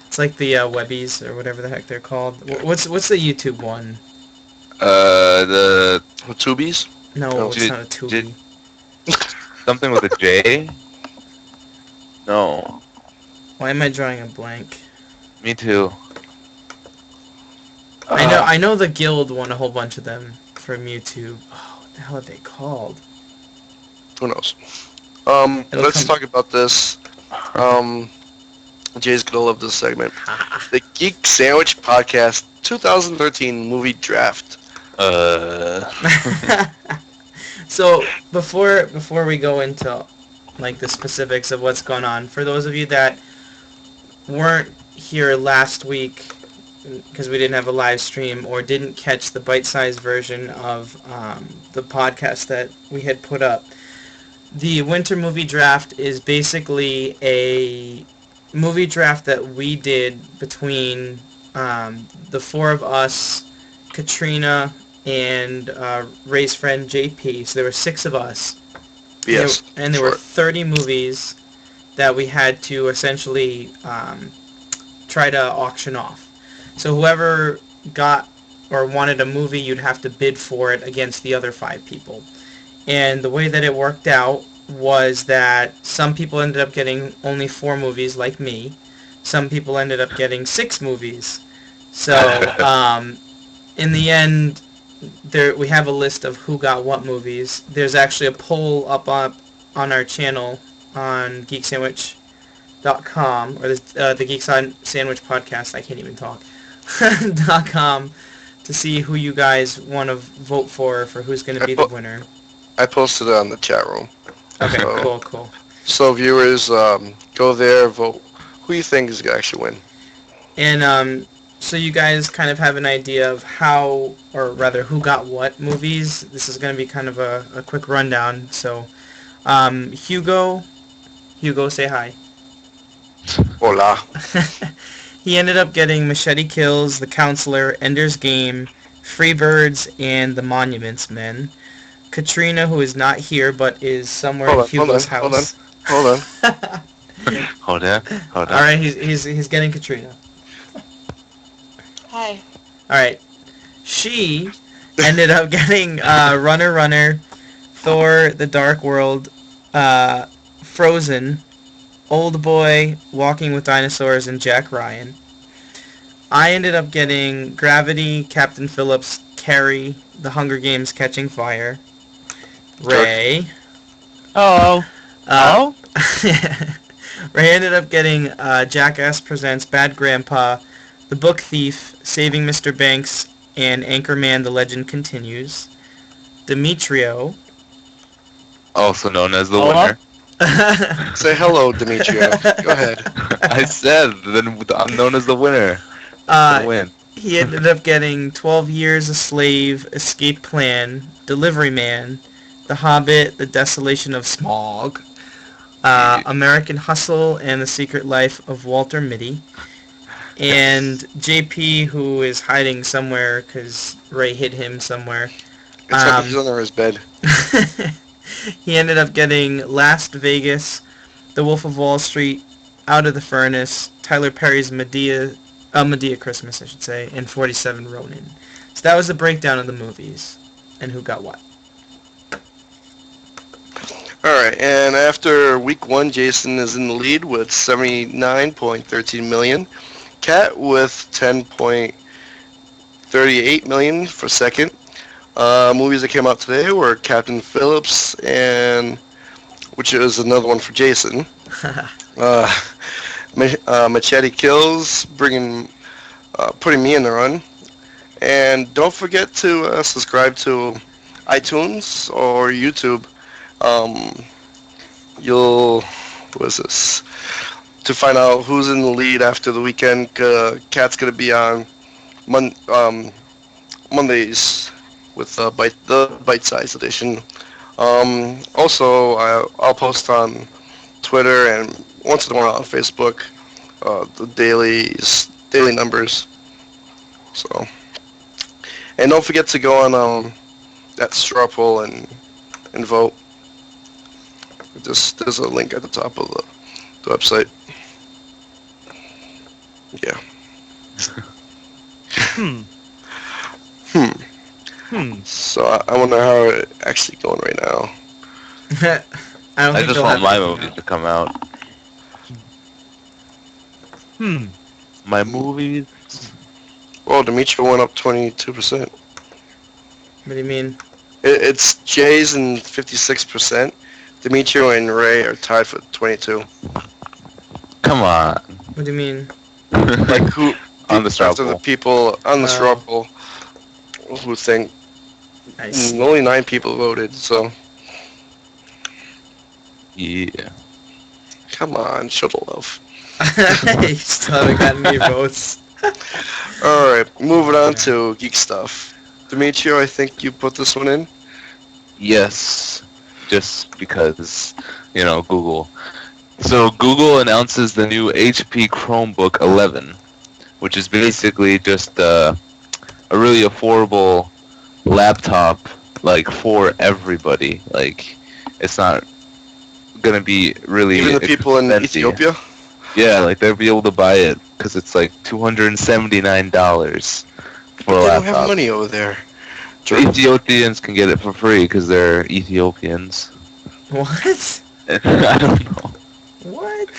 It's like the Webbies or whatever the heck they're called. What's the YouTube one? The The Tubies. No, Oh, it's not a Tubi. something with a J. No, Why am I drawing a blank? me too. I know the Guild won a whole bunch of them from YouTube. Oh, what the hell are they called? Who knows? It'll Let's come- talk about this. Jay's gonna love this segment. The Geek Sandwich Podcast 2013 Movie Draft. So before we go into like the specifics of what's going on, for those of you that weren't here last week because we didn't have a live stream or didn't catch the bite-sized version of the podcast that we had put up, the winter movie draft is basically a movie draft that we did between the four of us, Katrina, and Ray's friend JP. So there were six of us. Yes. And there were 30 movies that we had to essentially try to auction off. So whoever got or wanted a movie, you'd have to bid for it against the other five people. And the way that it worked out was that some people ended up getting only 4 movies, like me. Some people ended up getting 6 movies. So in the end, we have a list of who got what movies. There's actually a poll up on our channel on geeksandwich.com, or the Geek Sandwich podcast, I can't even talk, .com, to see who you guys want to vote for who's going to be the winner. I posted it on the chat room. Okay, cool. So viewers, go there, vote who you think is going to actually win. And so you guys kind of have an idea of how, or rather who got what movies. This is going to be kind of a quick rundown. So Hugo, say hi. Hola. He ended up getting Machete Kills, The Counselor, Ender's Game, Freebirds, and The Monuments Men. Katrina, who is not here but is somewhere in Hugo's house. Hold on. Hold on. All right, he's getting Katrina. Hi. All right, she ended up getting Runner, Thor: The Dark World, Frozen, Old Boy, Walking with Dinosaurs, and Jack Ryan. I ended up getting Gravity, Captain Phillips, Carrie, The Hunger Games: Catching Fire. Ray. Oh. Ray ended up getting Jackass Presents Bad Grandpa, The Book Thief, Saving Mr. Banks, and Anchorman: The Legend Continues. Demetrio. Also known as the winner. Say hello, Demetrio. Go ahead. I said I'm known as the winner. Win. He ended up getting 12 Years a Slave, Escape Plan, Delivery Man, The Hobbit, The Desolation of Smaug, American Hustle, and The Secret Life of Walter Mitty. And JP, who is hiding somewhere because Ray hid him somewhere. Except he's under his bed. He ended up getting Las Vegas, The Wolf of Wall Street, Out of the Furnace, Tyler Perry's Medea Christmas, I should say, and 47 Ronin. So that was the breakdown of the movies and who got what. Alright, and after week 1, Jason is in the lead with 79.13 million. Kat with 10.38 million for second. Movies that came out today were Captain Phillips, and which is another one for Jason. Machete Kills, putting me in the run. And don't forget to subscribe to iTunes or YouTube. To find out who's in the lead after the weekend. Kat's gonna be on Mondays with the bite-sized edition. Also, I'll post on Twitter and once in a while on Facebook the daily numbers. So, and don't forget to go on that straw poll and vote. There's a link at the top of the website. Yeah. So I wonder how it's actually going right now. I just want my movies to come out. My movies. Well, Demetrio went up 22%. What do you mean? It's Jay's and 56%. Demetrio and Ray are tied for 22. Come on. What do you mean? Like who? On the straw After poll. the people on the straw poll who think I see. Only 9 people voted, so Yeah. come on, show the love. You still haven't gotten any votes. Alright, moving on Yeah. to geek stuff. Demetrio, I think you put this one in. Yes. Just because, Google. So Google announces the new HP Chromebook 11, which is basically just a really affordable laptop, like for everybody. Like, it's not gonna be really Even the people in expensive. Ethiopia. Yeah, like they'll be able to buy it because it's like $279 for But a they don't have laptop. money over there. The Ethiopians can get it for free because they're Ethiopians. What? I don't know. What?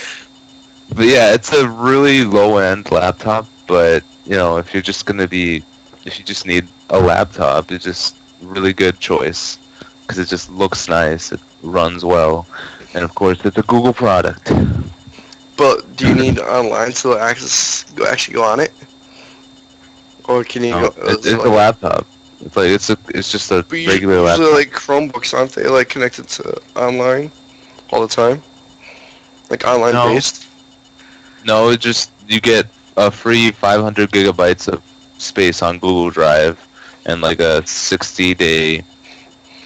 But yeah, it's a really low-end laptop, but, if you're just going to be, if you just need a laptop, it's just a really good choice because it just looks nice, it runs well, and of course, it's a Google product. But do you need online to actually go on it? Or can you go? It's a laptop. It's just a But regular usually, laptop. like Chromebooks, aren't they like connected to online all the time? Like online No. based. No, it just you get a free 500 gigabytes of space on Google Drive and like a 60-day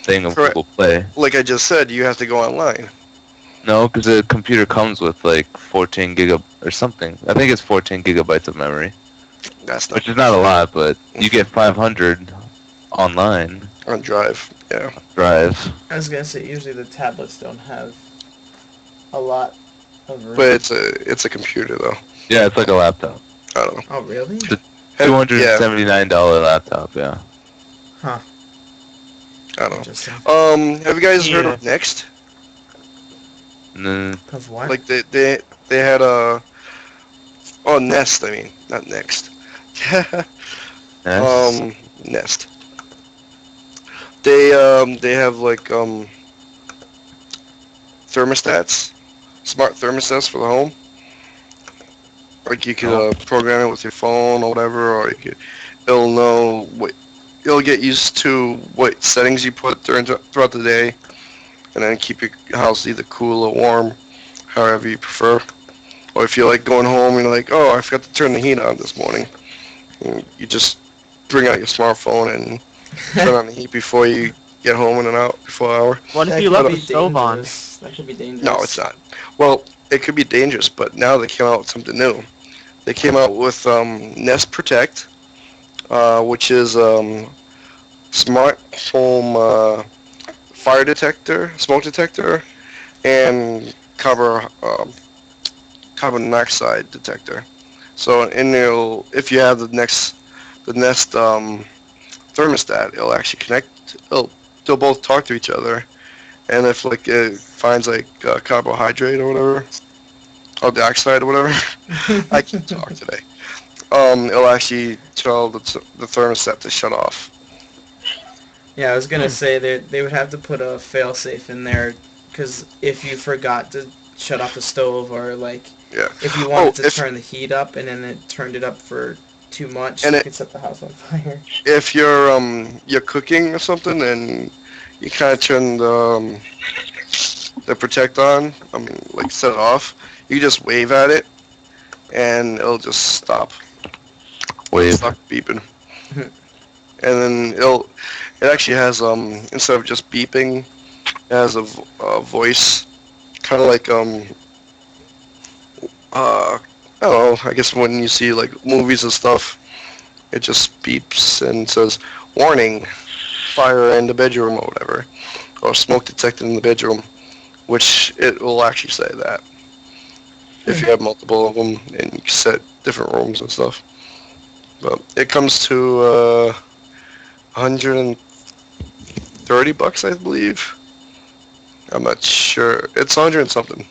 thing of Correct. Google Play. Like I just said, you have to go online. No, because the computer comes with like 14 or something. I think it's 14 gigabytes of memory, That's not which is not a lot, but you get 500 online on Drive. Yeah. Drive. I was gonna say usually the tablets don't have a lot of room. But it's a computer though. Yeah, it's like a laptop. I don't know. Oh really? Yeah. $279 laptop. Yeah. I don't know. Interesting. Have you guys heard Yeah. of Next? Of what? Like they had a Nest. I mean, not Next. Yes. Nest. They have like thermostats, smart thermostats for the home. Like you could program it with your phone or whatever, or it'll know it'll get used to what settings you put throughout the day, and then keep your house either cool or warm, however you prefer. Or if you're like going home and you're like, oh, I forgot to turn the heat on this morning, and you just bring out your smartphone and turn on the heat before you get home in and out before an hour. What if That you could left be the stove on? dangerous. That could be dangerous. No, it's not. Well, it could be dangerous, but now they came out with something new. They came out with Nest Protect, which is smart home fire detector, smoke detector, and carbon monoxide detector. So if you have the Nest thermostat, it'll actually connect. They'll both talk to each other, and if like it finds like carbohydrate or whatever, or dioxide or whatever, I can't talk today. It'll actually tell the thermostat to shut off. Yeah, I was gonna say that they would have to put a failsafe in there, because if you forgot to shut off the stove, or like Yeah. if you wanted to turn the heat up and then it turned it up for too much, And you it- could set the house on fire. If you're cooking or something and you kind of turn the protect on, like set it off, you just wave at it and it'll just stop. Wave. Stop beeping. And then it actually has instead of just beeping, it has a voice, kind of like I don't know. I guess when you see like movies and stuff, it just beeps and says, "Warning, fire in the bedroom" or whatever, or smoke detected in the bedroom, which it will actually say that if you have multiple of them and you can set different rooms and stuff. But it comes to $130, I believe. I'm not sure. It's 100 and something.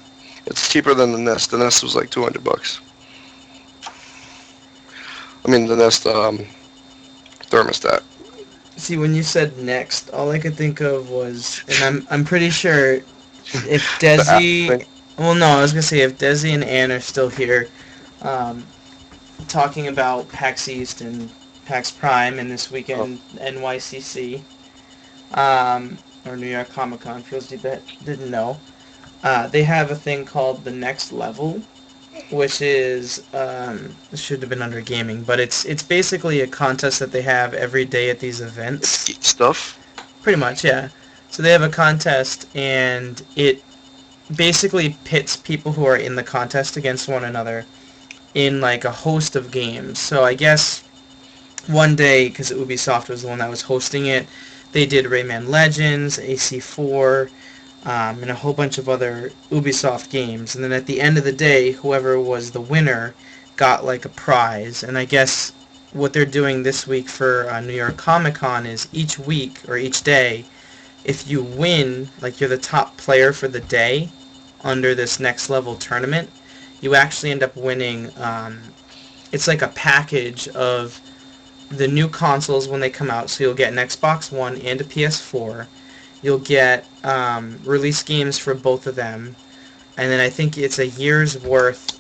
It's cheaper than the Nest. The Nest was like $200. I mean the Nest thermostat. See, when you said Next, all I could think of was, and I'm pretty sure if Desi, thing. well, no, I was gonna say if Desi and Ann are still here, talking about PAX East and PAX Prime and this weekend NYCC, or New York Comic Con, for those of you that didn't know. They have a thing called the Next Level, which is it should have been under gaming, but it's basically a contest that they have every day at these events. Geek stuff. Pretty much, yeah. So they have a contest, and it basically pits people who are in the contest against one another in like a host of games. So I guess one day, because Ubisoft was the one that was hosting it, they did Rayman Legends, AC4, and a whole bunch of other Ubisoft games. And then at the end of the day, whoever was the winner got like a prize. And I guess what they're doing this week for New York Comic Con is each week or each day, if you win, like you're the top player for the day under this Next Level tournament, you actually end up winning. It's like a package of the new consoles when they come out. So you'll get an Xbox One and a PS4. You'll get release games for both of them. And then I think it's a year's worth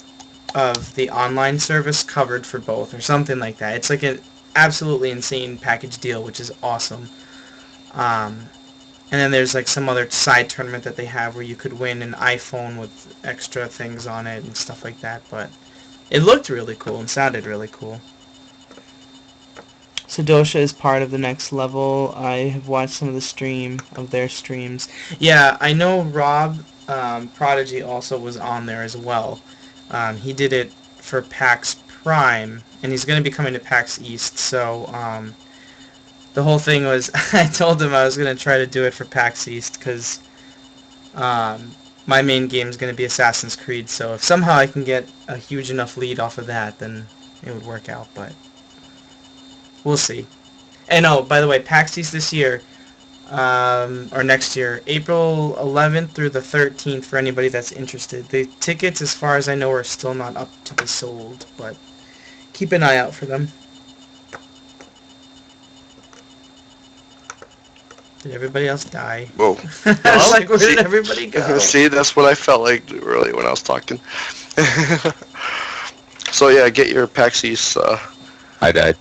of the online service covered for both, or something like that. It's like an absolutely insane package deal, which is awesome. And then there's like some other side tournament that they have where you could win an iPhone with extra things on it and stuff like that. But it looked really cool and sounded really cool. Sadosha is part of the Next Level. I have watched some of their streams. Yeah, I know Rob Prodigy also was on there as well. He did it for PAX Prime, and he's going to be coming to PAX East. So the whole thing was, I told him I was going to try to do it for PAX East because my main game is going to be Assassin's Creed. So if somehow I can get a huge enough lead off of that, then it would work out. But we'll see. And oh, by the way, PAX East this year, or next year, April 11th through the 13th for anybody that's interested. The tickets, as far as I know, are still not up to be sold, but keep an eye out for them. Did everybody else die? Whoa. I was like, where did everybody go? See, that's what I felt like earlier when I was talking. So yeah, get your PAX East I died.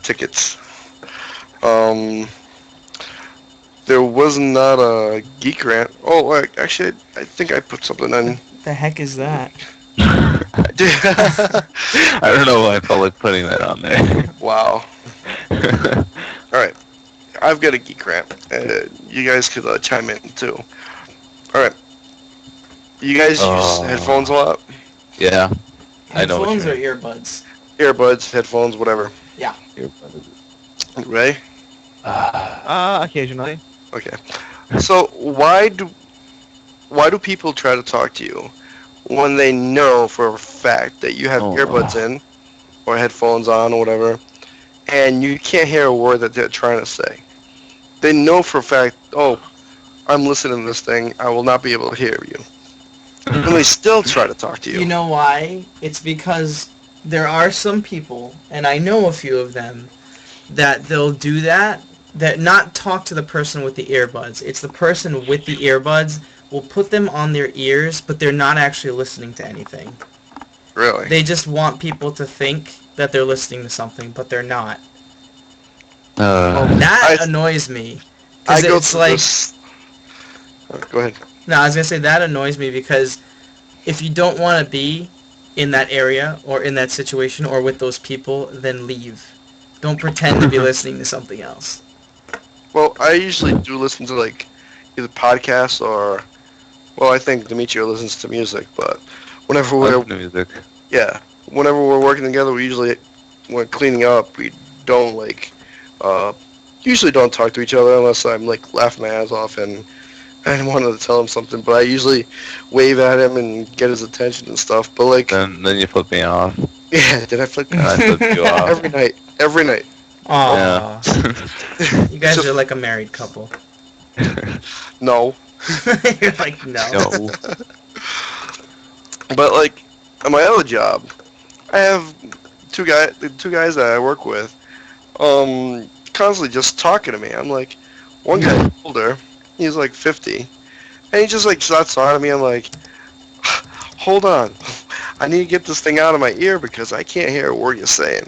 tickets. There was not a Geek Rant. Oh, actually, I think I put something in. The heck is that? I don't know why I felt like putting that on there. Wow. Alright. I've got a Geek Rant. You guys could chime in, too. Alright. You guys use headphones a lot? Yeah. I know what Headphones you or mean. earbuds? Earbuds, headphones, whatever. Yeah. Ready? Occasionally. Okay. So why do people try to talk to you when they know for a fact that you have earbuds in or headphones on or whatever, and you can't hear a word that they're trying to say? They know for a fact, oh, I'm listening to this thing, I will not be able to hear you. And they still try to talk to you. You know why? It's because there are some people, and I know a few of them, that they'll do that not talk to the person with the earbuds. It's the person with the earbuds will put them on their ears, but they're not actually listening to anything. Really? They just want people to think that they're listening to something, but they're not. That annoys me. I go it's to like... this... Go ahead. No, I was going to say that annoys me because if you don't want to be in that area or in that situation or with those people, then leave. Don't pretend to be listening to something else. Well, I usually do listen to, like, either podcasts or... Well, I think Demetrio listens to music, but whenever we're... music. Yeah. Whenever we're working together, we usually... When cleaning up, we don't, like... usually don't talk to each other unless I'm, like, laughing my ass off and wanted to tell him something, but I usually wave at him and get his attention and stuff, but, like... Then you flip me off. Yeah, did I flip you And I flip you off. Every night. Aww. Yeah. You guys are like a married couple. No. You're like, no. No. But, like, at my other job, I have two guys that I work with, constantly just talking to me. I'm like, one guy's older, he's like 50, and he just like starts talking to me. I'm like, hold on, I need to get this thing out of my ear because I can't hear a word you're saying.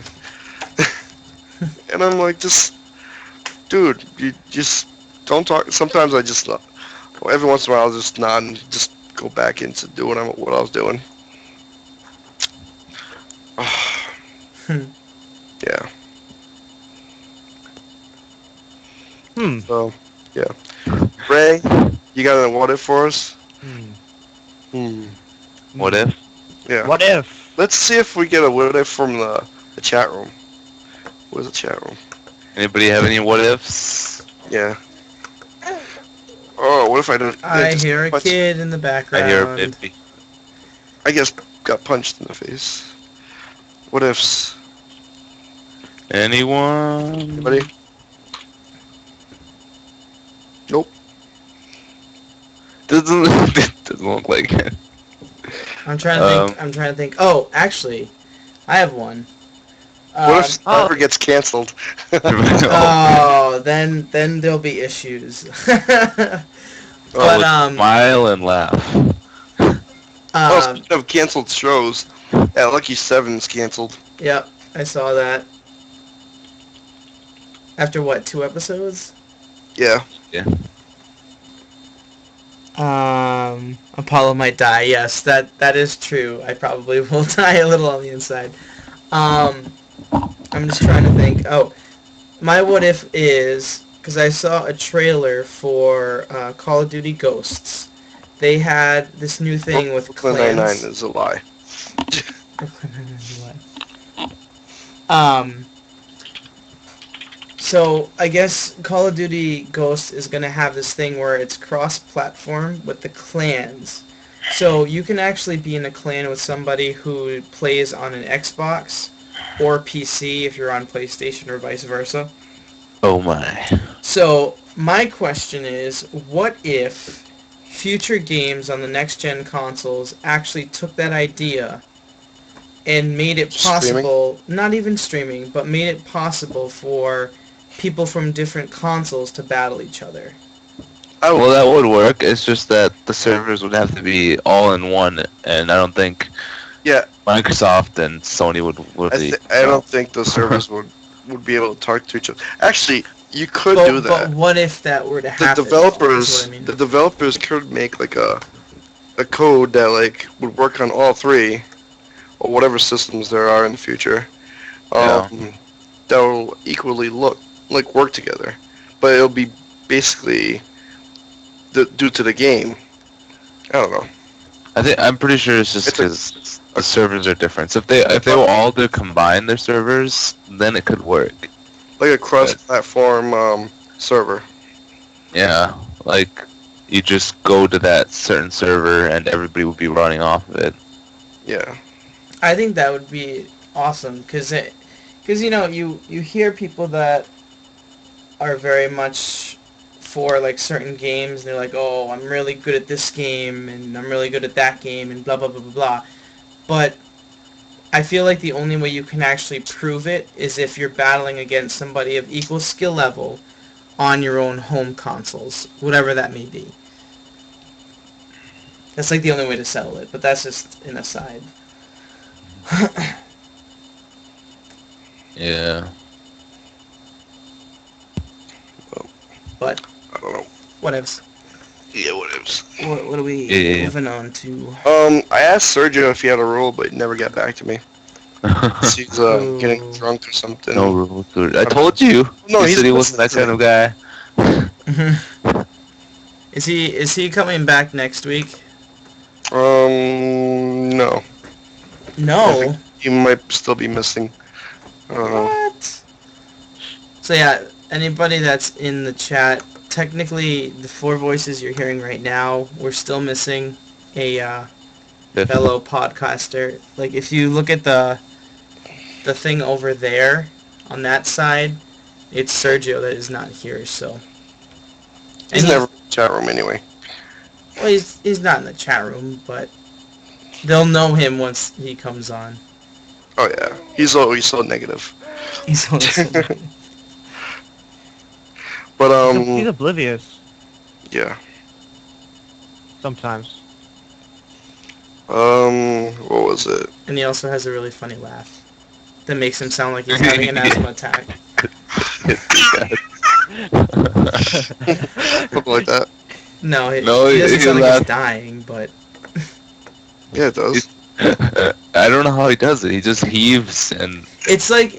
And I'm like, just Dude, you just don't talk. Sometimes I just, every once in a while, I'll just nod and just go back into doing what I was doing. Yeah. So, yeah. Ray, you got a what if for us? What if? Yeah. What if? Let's see if we get a what if from the chat room. Where's the chat room? Anybody have any what ifs? Yeah. Oh, what if I don't? I hear a kid in the I background. hear a baby. I guess got punched in the face. What ifs? Anyone? Anybody? Nope. Doesn't doesn't look like it. I'm trying to think. Oh, actually, I have one. What if Survivor gets canceled? Oh, then there'll be issues. But smile and laugh. Speaking of canceled shows, yeah, Lucky Seven's canceled. Yep, I saw that. After what, 2 episodes? Yeah. Apollo might die. Yes, that is true. I probably will die a little on the inside. I'm just trying to think. Oh, my what if is, because I saw a trailer for Call of Duty Ghosts. They had this new thing with Brooklyn clans. Nine-Nine is a lie. So I guess Call of Duty Ghosts is going to have this thing where it's cross-platform with the clans. So you can actually be in a clan with somebody who plays on an Xbox or PC if you're on PlayStation or vice versa. Oh my. So my question is, what if future games on the next-gen consoles actually took that idea and made it possible, not even streaming, but made it possible for people from different consoles to battle each other? Well, that would work. It's just that the servers would have to be all in one, and I don't think Microsoft and Sony would be. I don't think the servers would be able to talk to each other. Actually, you could do that. But what if that were to happen? The developers could make like a code that like would work on all 3 or whatever systems there are in the future. That will equally work together, but it'll be basically due to the game. I don't know. I'm pretty sure it's just because the servers are different. So if they were all to combine their servers, then it could work. Like a cross-platform server. Yeah, like you just go to that certain server and everybody would be running off of it. Yeah. I think that would be awesome because you know you hear people that are very much for like certain games. They're like, oh, I'm really good at this game and I'm really good at that game and blah blah blah blah blah. But I feel like the only way you can actually prove it is if you're battling against somebody of equal skill level on your own home consoles, whatever that may be. That's like the only way to settle it, but that's just an aside. Yeah. But I don't know. Whatevs. Yeah, whatevs. What are we moving on to? I asked Sergio if he had a rule, but he never got back to me. He's getting drunk or something. No rules, dude. I told you. No, he said he wasn't that kind of guy. Is he coming back next week? No. No. He might still be missing. I don't know. What? So yeah, anybody that's in the chat, technically the 4 voices you're hearing right now, we're still missing a fellow podcaster. Like if you look at the thing over there on that side, it's Sergio that is not here. So he's never in the chat room anyway. Well, he's not in the chat room, but they'll know him once he comes on. Oh yeah, he's always so negative. He's always so negative. But he's oblivious yeah. sometimes. What was it? And he also has a really funny laugh that makes him sound like he's having an asthma attack. Something like that. No, No, he doesn't he sound like he's laughed. dying, but Yeah, it does. I don't know how he does it. He just heaves and it's like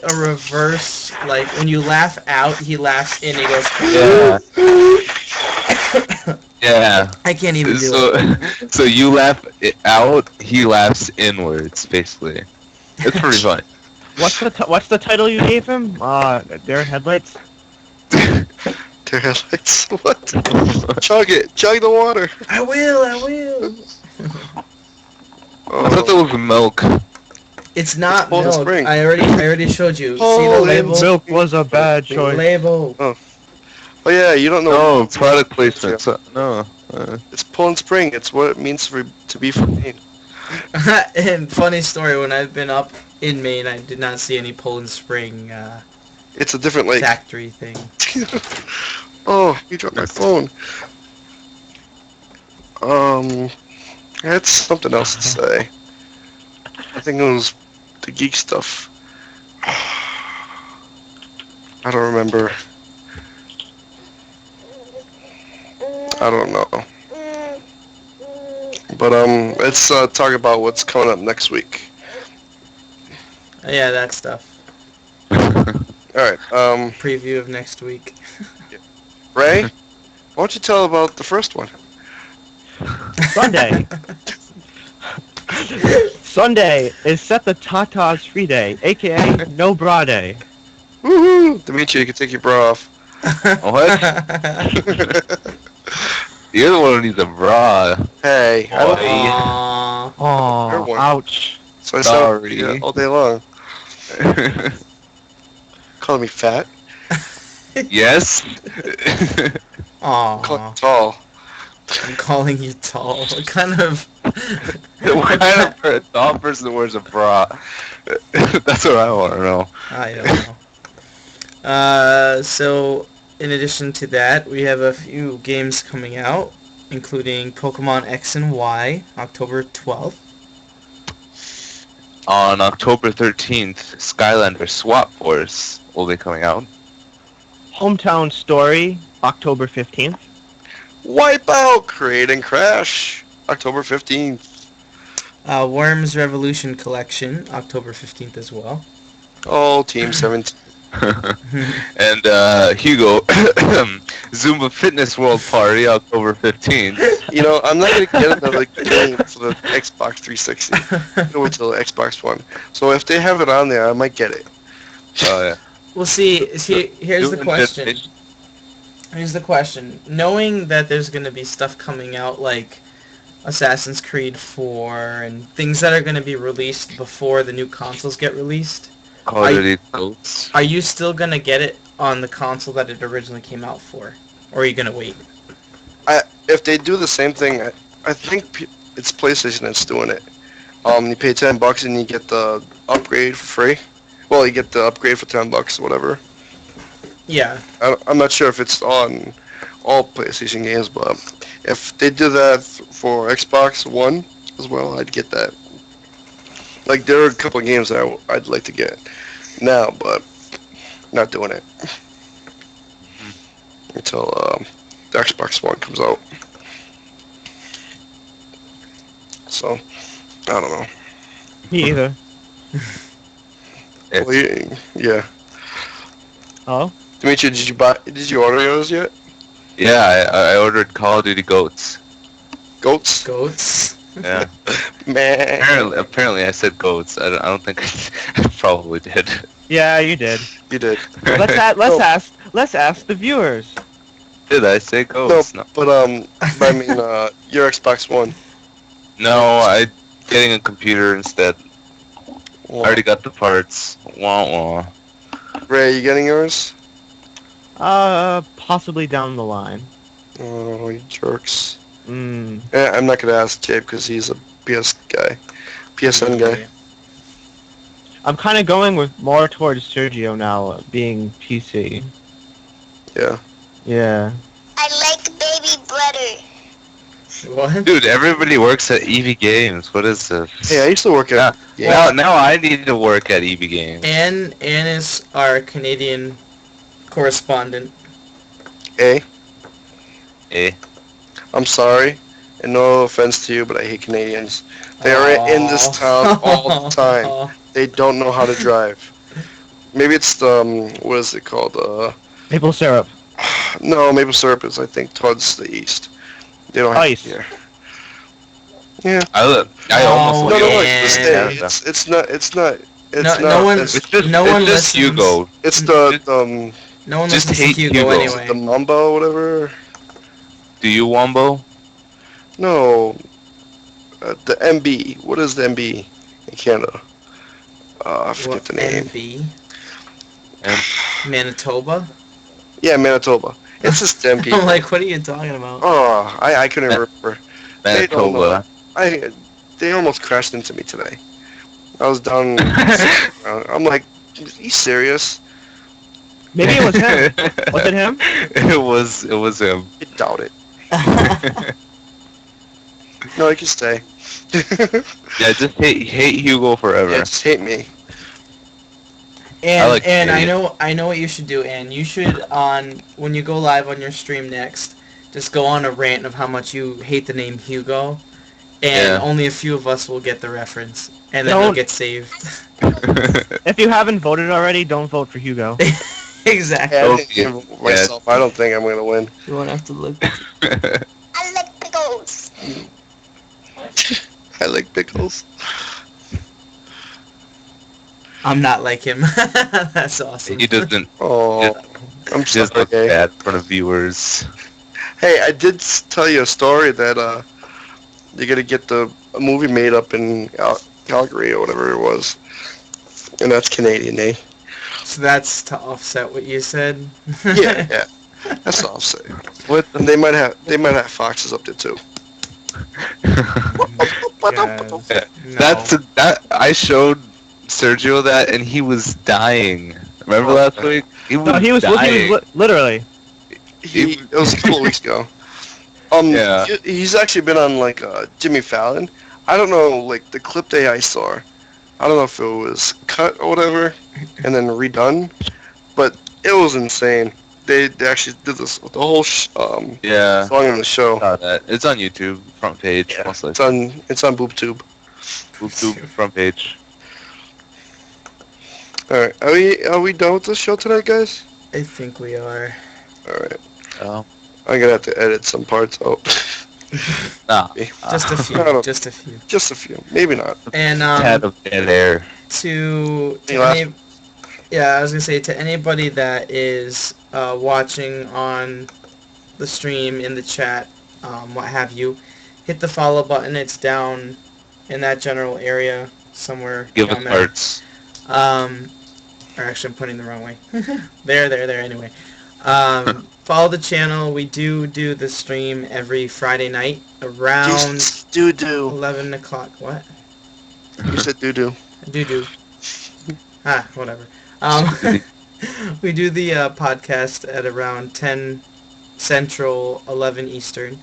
a reverse. Like when you laugh out, he laughs in. He goes. yeah, yeah. I can't even do So, it. so you laugh it out, he laughs inwards. Basically, it's pretty funny. What's the title you gave him? Their headlights. Their headlights. What? Chug it. Chug the water. I will. I thought that was milk. It's not Poland milk. Spring. I already showed you. See the Poland label? Milk was a bad choice. Label. Oh yeah, you don't know. No, product placement. So, no. It's Poland Spring. It's what it means to be from Maine. And funny story, when I've been up in Maine, I did not see any Poland Spring It's a different lake. factory thing. Oh, you dropped my phone. I had something else to say. I think it was the geek stuff. I don't remember. I don't know. But let's talk about what's coming up next week. Yeah, that stuff. All right, Preview of next week. Ray, why don't you tell about the first one? Sunday. Sunday is Set the Tatas Free Day, aka No Bra Day. Woohoo! Dimitri, you can take your bra off. What? You're the one who needs a bra. Hey, I don't. Aww. You're Oh, one. ouch. So I Sorry. saw all day long. Calling me fat. Yes. Calling Aww. me tall. I'm calling you tall. What kind of... What kind of a tall person wears a bra? That's what I want to know. I don't know. So, in addition to that, we have a few games coming out, including Pokemon X and Y, October 12th. On October 13th, Skylander Swap Force will be coming out. Hometown Story, October 15th. Wipeout, Create and Crash, October 15th. Worms Revolution Collection, October 15th as well. Oh, Team 17. And Hugo, Zumba Fitness World Party, October 15th. You know, I'm not going to get another game for the Xbox 360. I'm going to wait till the Xbox One. So if they have it on there, I might get it. Oh, yeah. Well, here's the Doing question. definition. Here's the question. Knowing that there's going to be stuff coming out like Assassin's Creed 4 and things that are going to be released before the new consoles get released, Call of Duty Ghosts. are you still going to get it on the console that it originally came out for? Or are you going to wait? If they do the same thing, I think it's PlayStation that's doing it. You pay $10 and you get the upgrade for free. Well, you get the upgrade for $10 or whatever. Yeah. I'm not sure if it's on all PlayStation games, but if they do that for Xbox One as well, I'd get that. Like, there are a couple of games that I'd like to get now, but not doing it until the Xbox One comes out. So, I don't know. Me either. If- Well, yeah. Oh? Dimitri, did you order yours yet? Yeah, I ordered Call of Duty Goats. Goats? Goats. Yeah. Man. Apparently I said goats. I don't think I probably did. Yeah, you did. You did. Let's ask the viewers. Did I say goats? No. But I mean, your Xbox One. No, I getting a computer instead. I Well, already got the parts. Wah wah. Ray, you getting yours? Possibly down the line. Oh, you jerks. Mm. I'm not gonna ask Jay because he's a PS guy, PSN guy. I'm kind of going with more towards Sergio now, being PC. Yeah. Yeah. I like baby butter. What? Dude, everybody works at EV Games. What is this? Hey, I used to work at. Now I need to work at EV Games. Anne is our Canadian correspondent. A. Eh. I'm sorry, and no offense to you, but I hate Canadians. They are in this town all the time. They don't know how to drive. Maybe it's what is it called? Maple syrup. No, maple syrup is I think towards the east. They don't have Ice. it here. Yeah. I almost Oh, No, like no, it. look. man. It's not. It's not. It's No- not. no one- It's, It's just, No it's one just listens. Hugo. it's the No one Just listens to hate Hugo Hugo. anyway. the Mumbo whatever. Do you, Wombo? No, the MB. What is the MB in Canada? I forget What, the name. NB? And Manitoba? Yeah, Manitoba. It's just them people. I'm like, what are you talking about? Oh, I couldn't remember. They don't know. Manitoba. They almost crashed into me today. I was down. I'm like, are you serious? Maybe it was him. Was it him? It was him. I doubt it. No, you can stay. Yeah, just hate Hugo forever. Yeah, just hate me. And I like and Canadian. I know what you should do. And you should when you go live on your stream next, just go on a rant of how much you hate the name Hugo, and Yeah. only a few of us will get the reference, and then it'll Don't- get saved. If you haven't voted already, don't vote for Hugo. Exactly. Yeah, I Oh, think yeah. myself. I don't think I'm gonna win. You won't have to look. I like pickles. I like pickles. I'm not like him. That's awesome. He doesn't Oh, I'm just sorry. look bad in front of viewers. Hey, I did tell you a story that you're gonna get a movie made up in Calgary or whatever it was, and that's Canadian, eh? So that's to offset what you said. Yeah, yeah. That's all I'll say. What And they might have foxes up there too. Guys, That's that I showed Sergio that and he was dying. Remember last week? He was No, he was dying. literally. It was a couple of weeks ago. Yeah. He's actually been on like Jimmy Fallon. I don't know, like the clip that I saw. I don't know if it was cut or whatever, and then redone, but it was insane. They actually did this the whole Yeah. song in the show. Saw that. It's on YouTube, front page, Yeah, mostly. it's on BoobTube. YouTube, front page. All right, are we done with the show tonight, guys? I think we are. All right, Oh. I'm gonna have to edit some parts out. Nah. Just a I don't few. know. Just a few. Just a few, maybe not. And Tad of dead air. to Any last- any, yeah, I was gonna say to anybody that is watching on the stream, in the chat, what have you, hit the follow button. It's down in that general area somewhere. Give us down there. hearts. Or actually, I'm putting the wrong way. there. Anyway, follow the channel. We do the stream every Friday night around Doo doo. 11 o'clock. What? You said doo doo. Do. Whatever. We do the podcast at around 10 Central, 11 Eastern.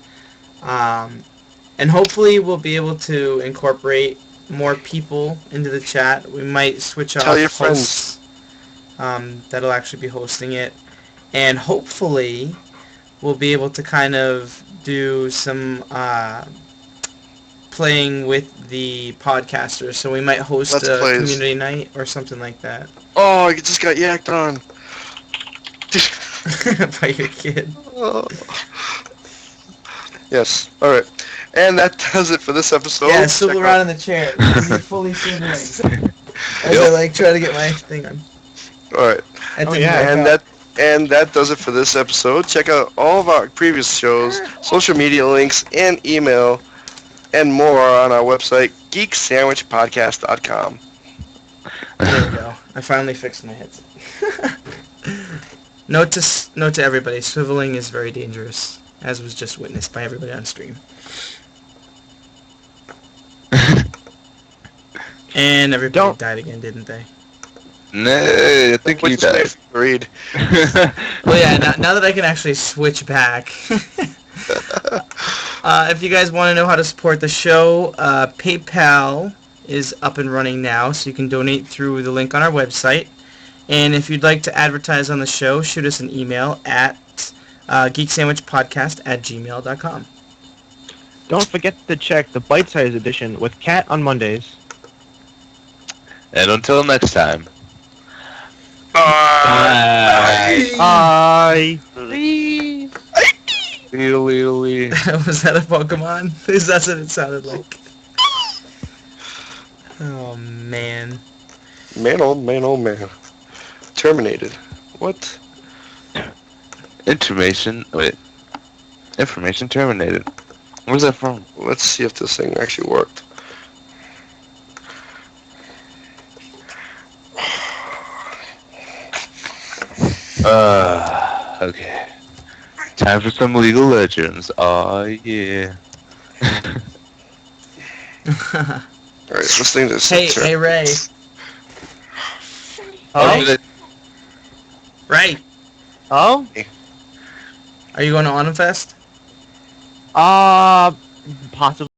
And hopefully we'll be able to incorporate more people into the chat. We might switch off Tell your hosts that'll actually be hosting it. And hopefully we'll be able to kind of do some playing with the podcasters. So we might host Let's a plays. community night or something like that. Oh, I just got yacked on. By your kid. Oh. Yes. All right. And that does it for this episode. Yeah, swivel Check around out- in the chair. You're fully swiveling. As I like try to get my thing on. All right. That Oh, didn't yeah. work And out. that does it for this episode. Check out all of our previous shows, social media links, and email, and more on our website, geeksandwichpodcast.com. There we go. I finally fixed my headset. Note to everybody, swiveling is very dangerous, as was just witnessed by everybody on stream. And everybody Don't- died again, didn't they? Nah, I think you Which is my died. read. Well, yeah, now that I can actually switch back. If you guys want to know how to support the show, PayPal is up and running now, so you can donate through the link on our website. And if you'd like to advertise on the show, shoot us an email at geeksandwichpodcast@gmail.com. Don't forget to check the bite-sized edition with Cat on Mondays. And until next time. Bye. Bye. Lee. Was that a Pokemon? Because that's what it sounded like. Oh, man. Man, oh man. Terminated. What? Information terminated. Where's that from? Let's see if this thing actually worked. Okay. Time for some League of Legends. Oh yeah. Alright, this thing just... Hey, Ray. Oh? Ray, Oh? are you going to Autumn Fest? Possibly.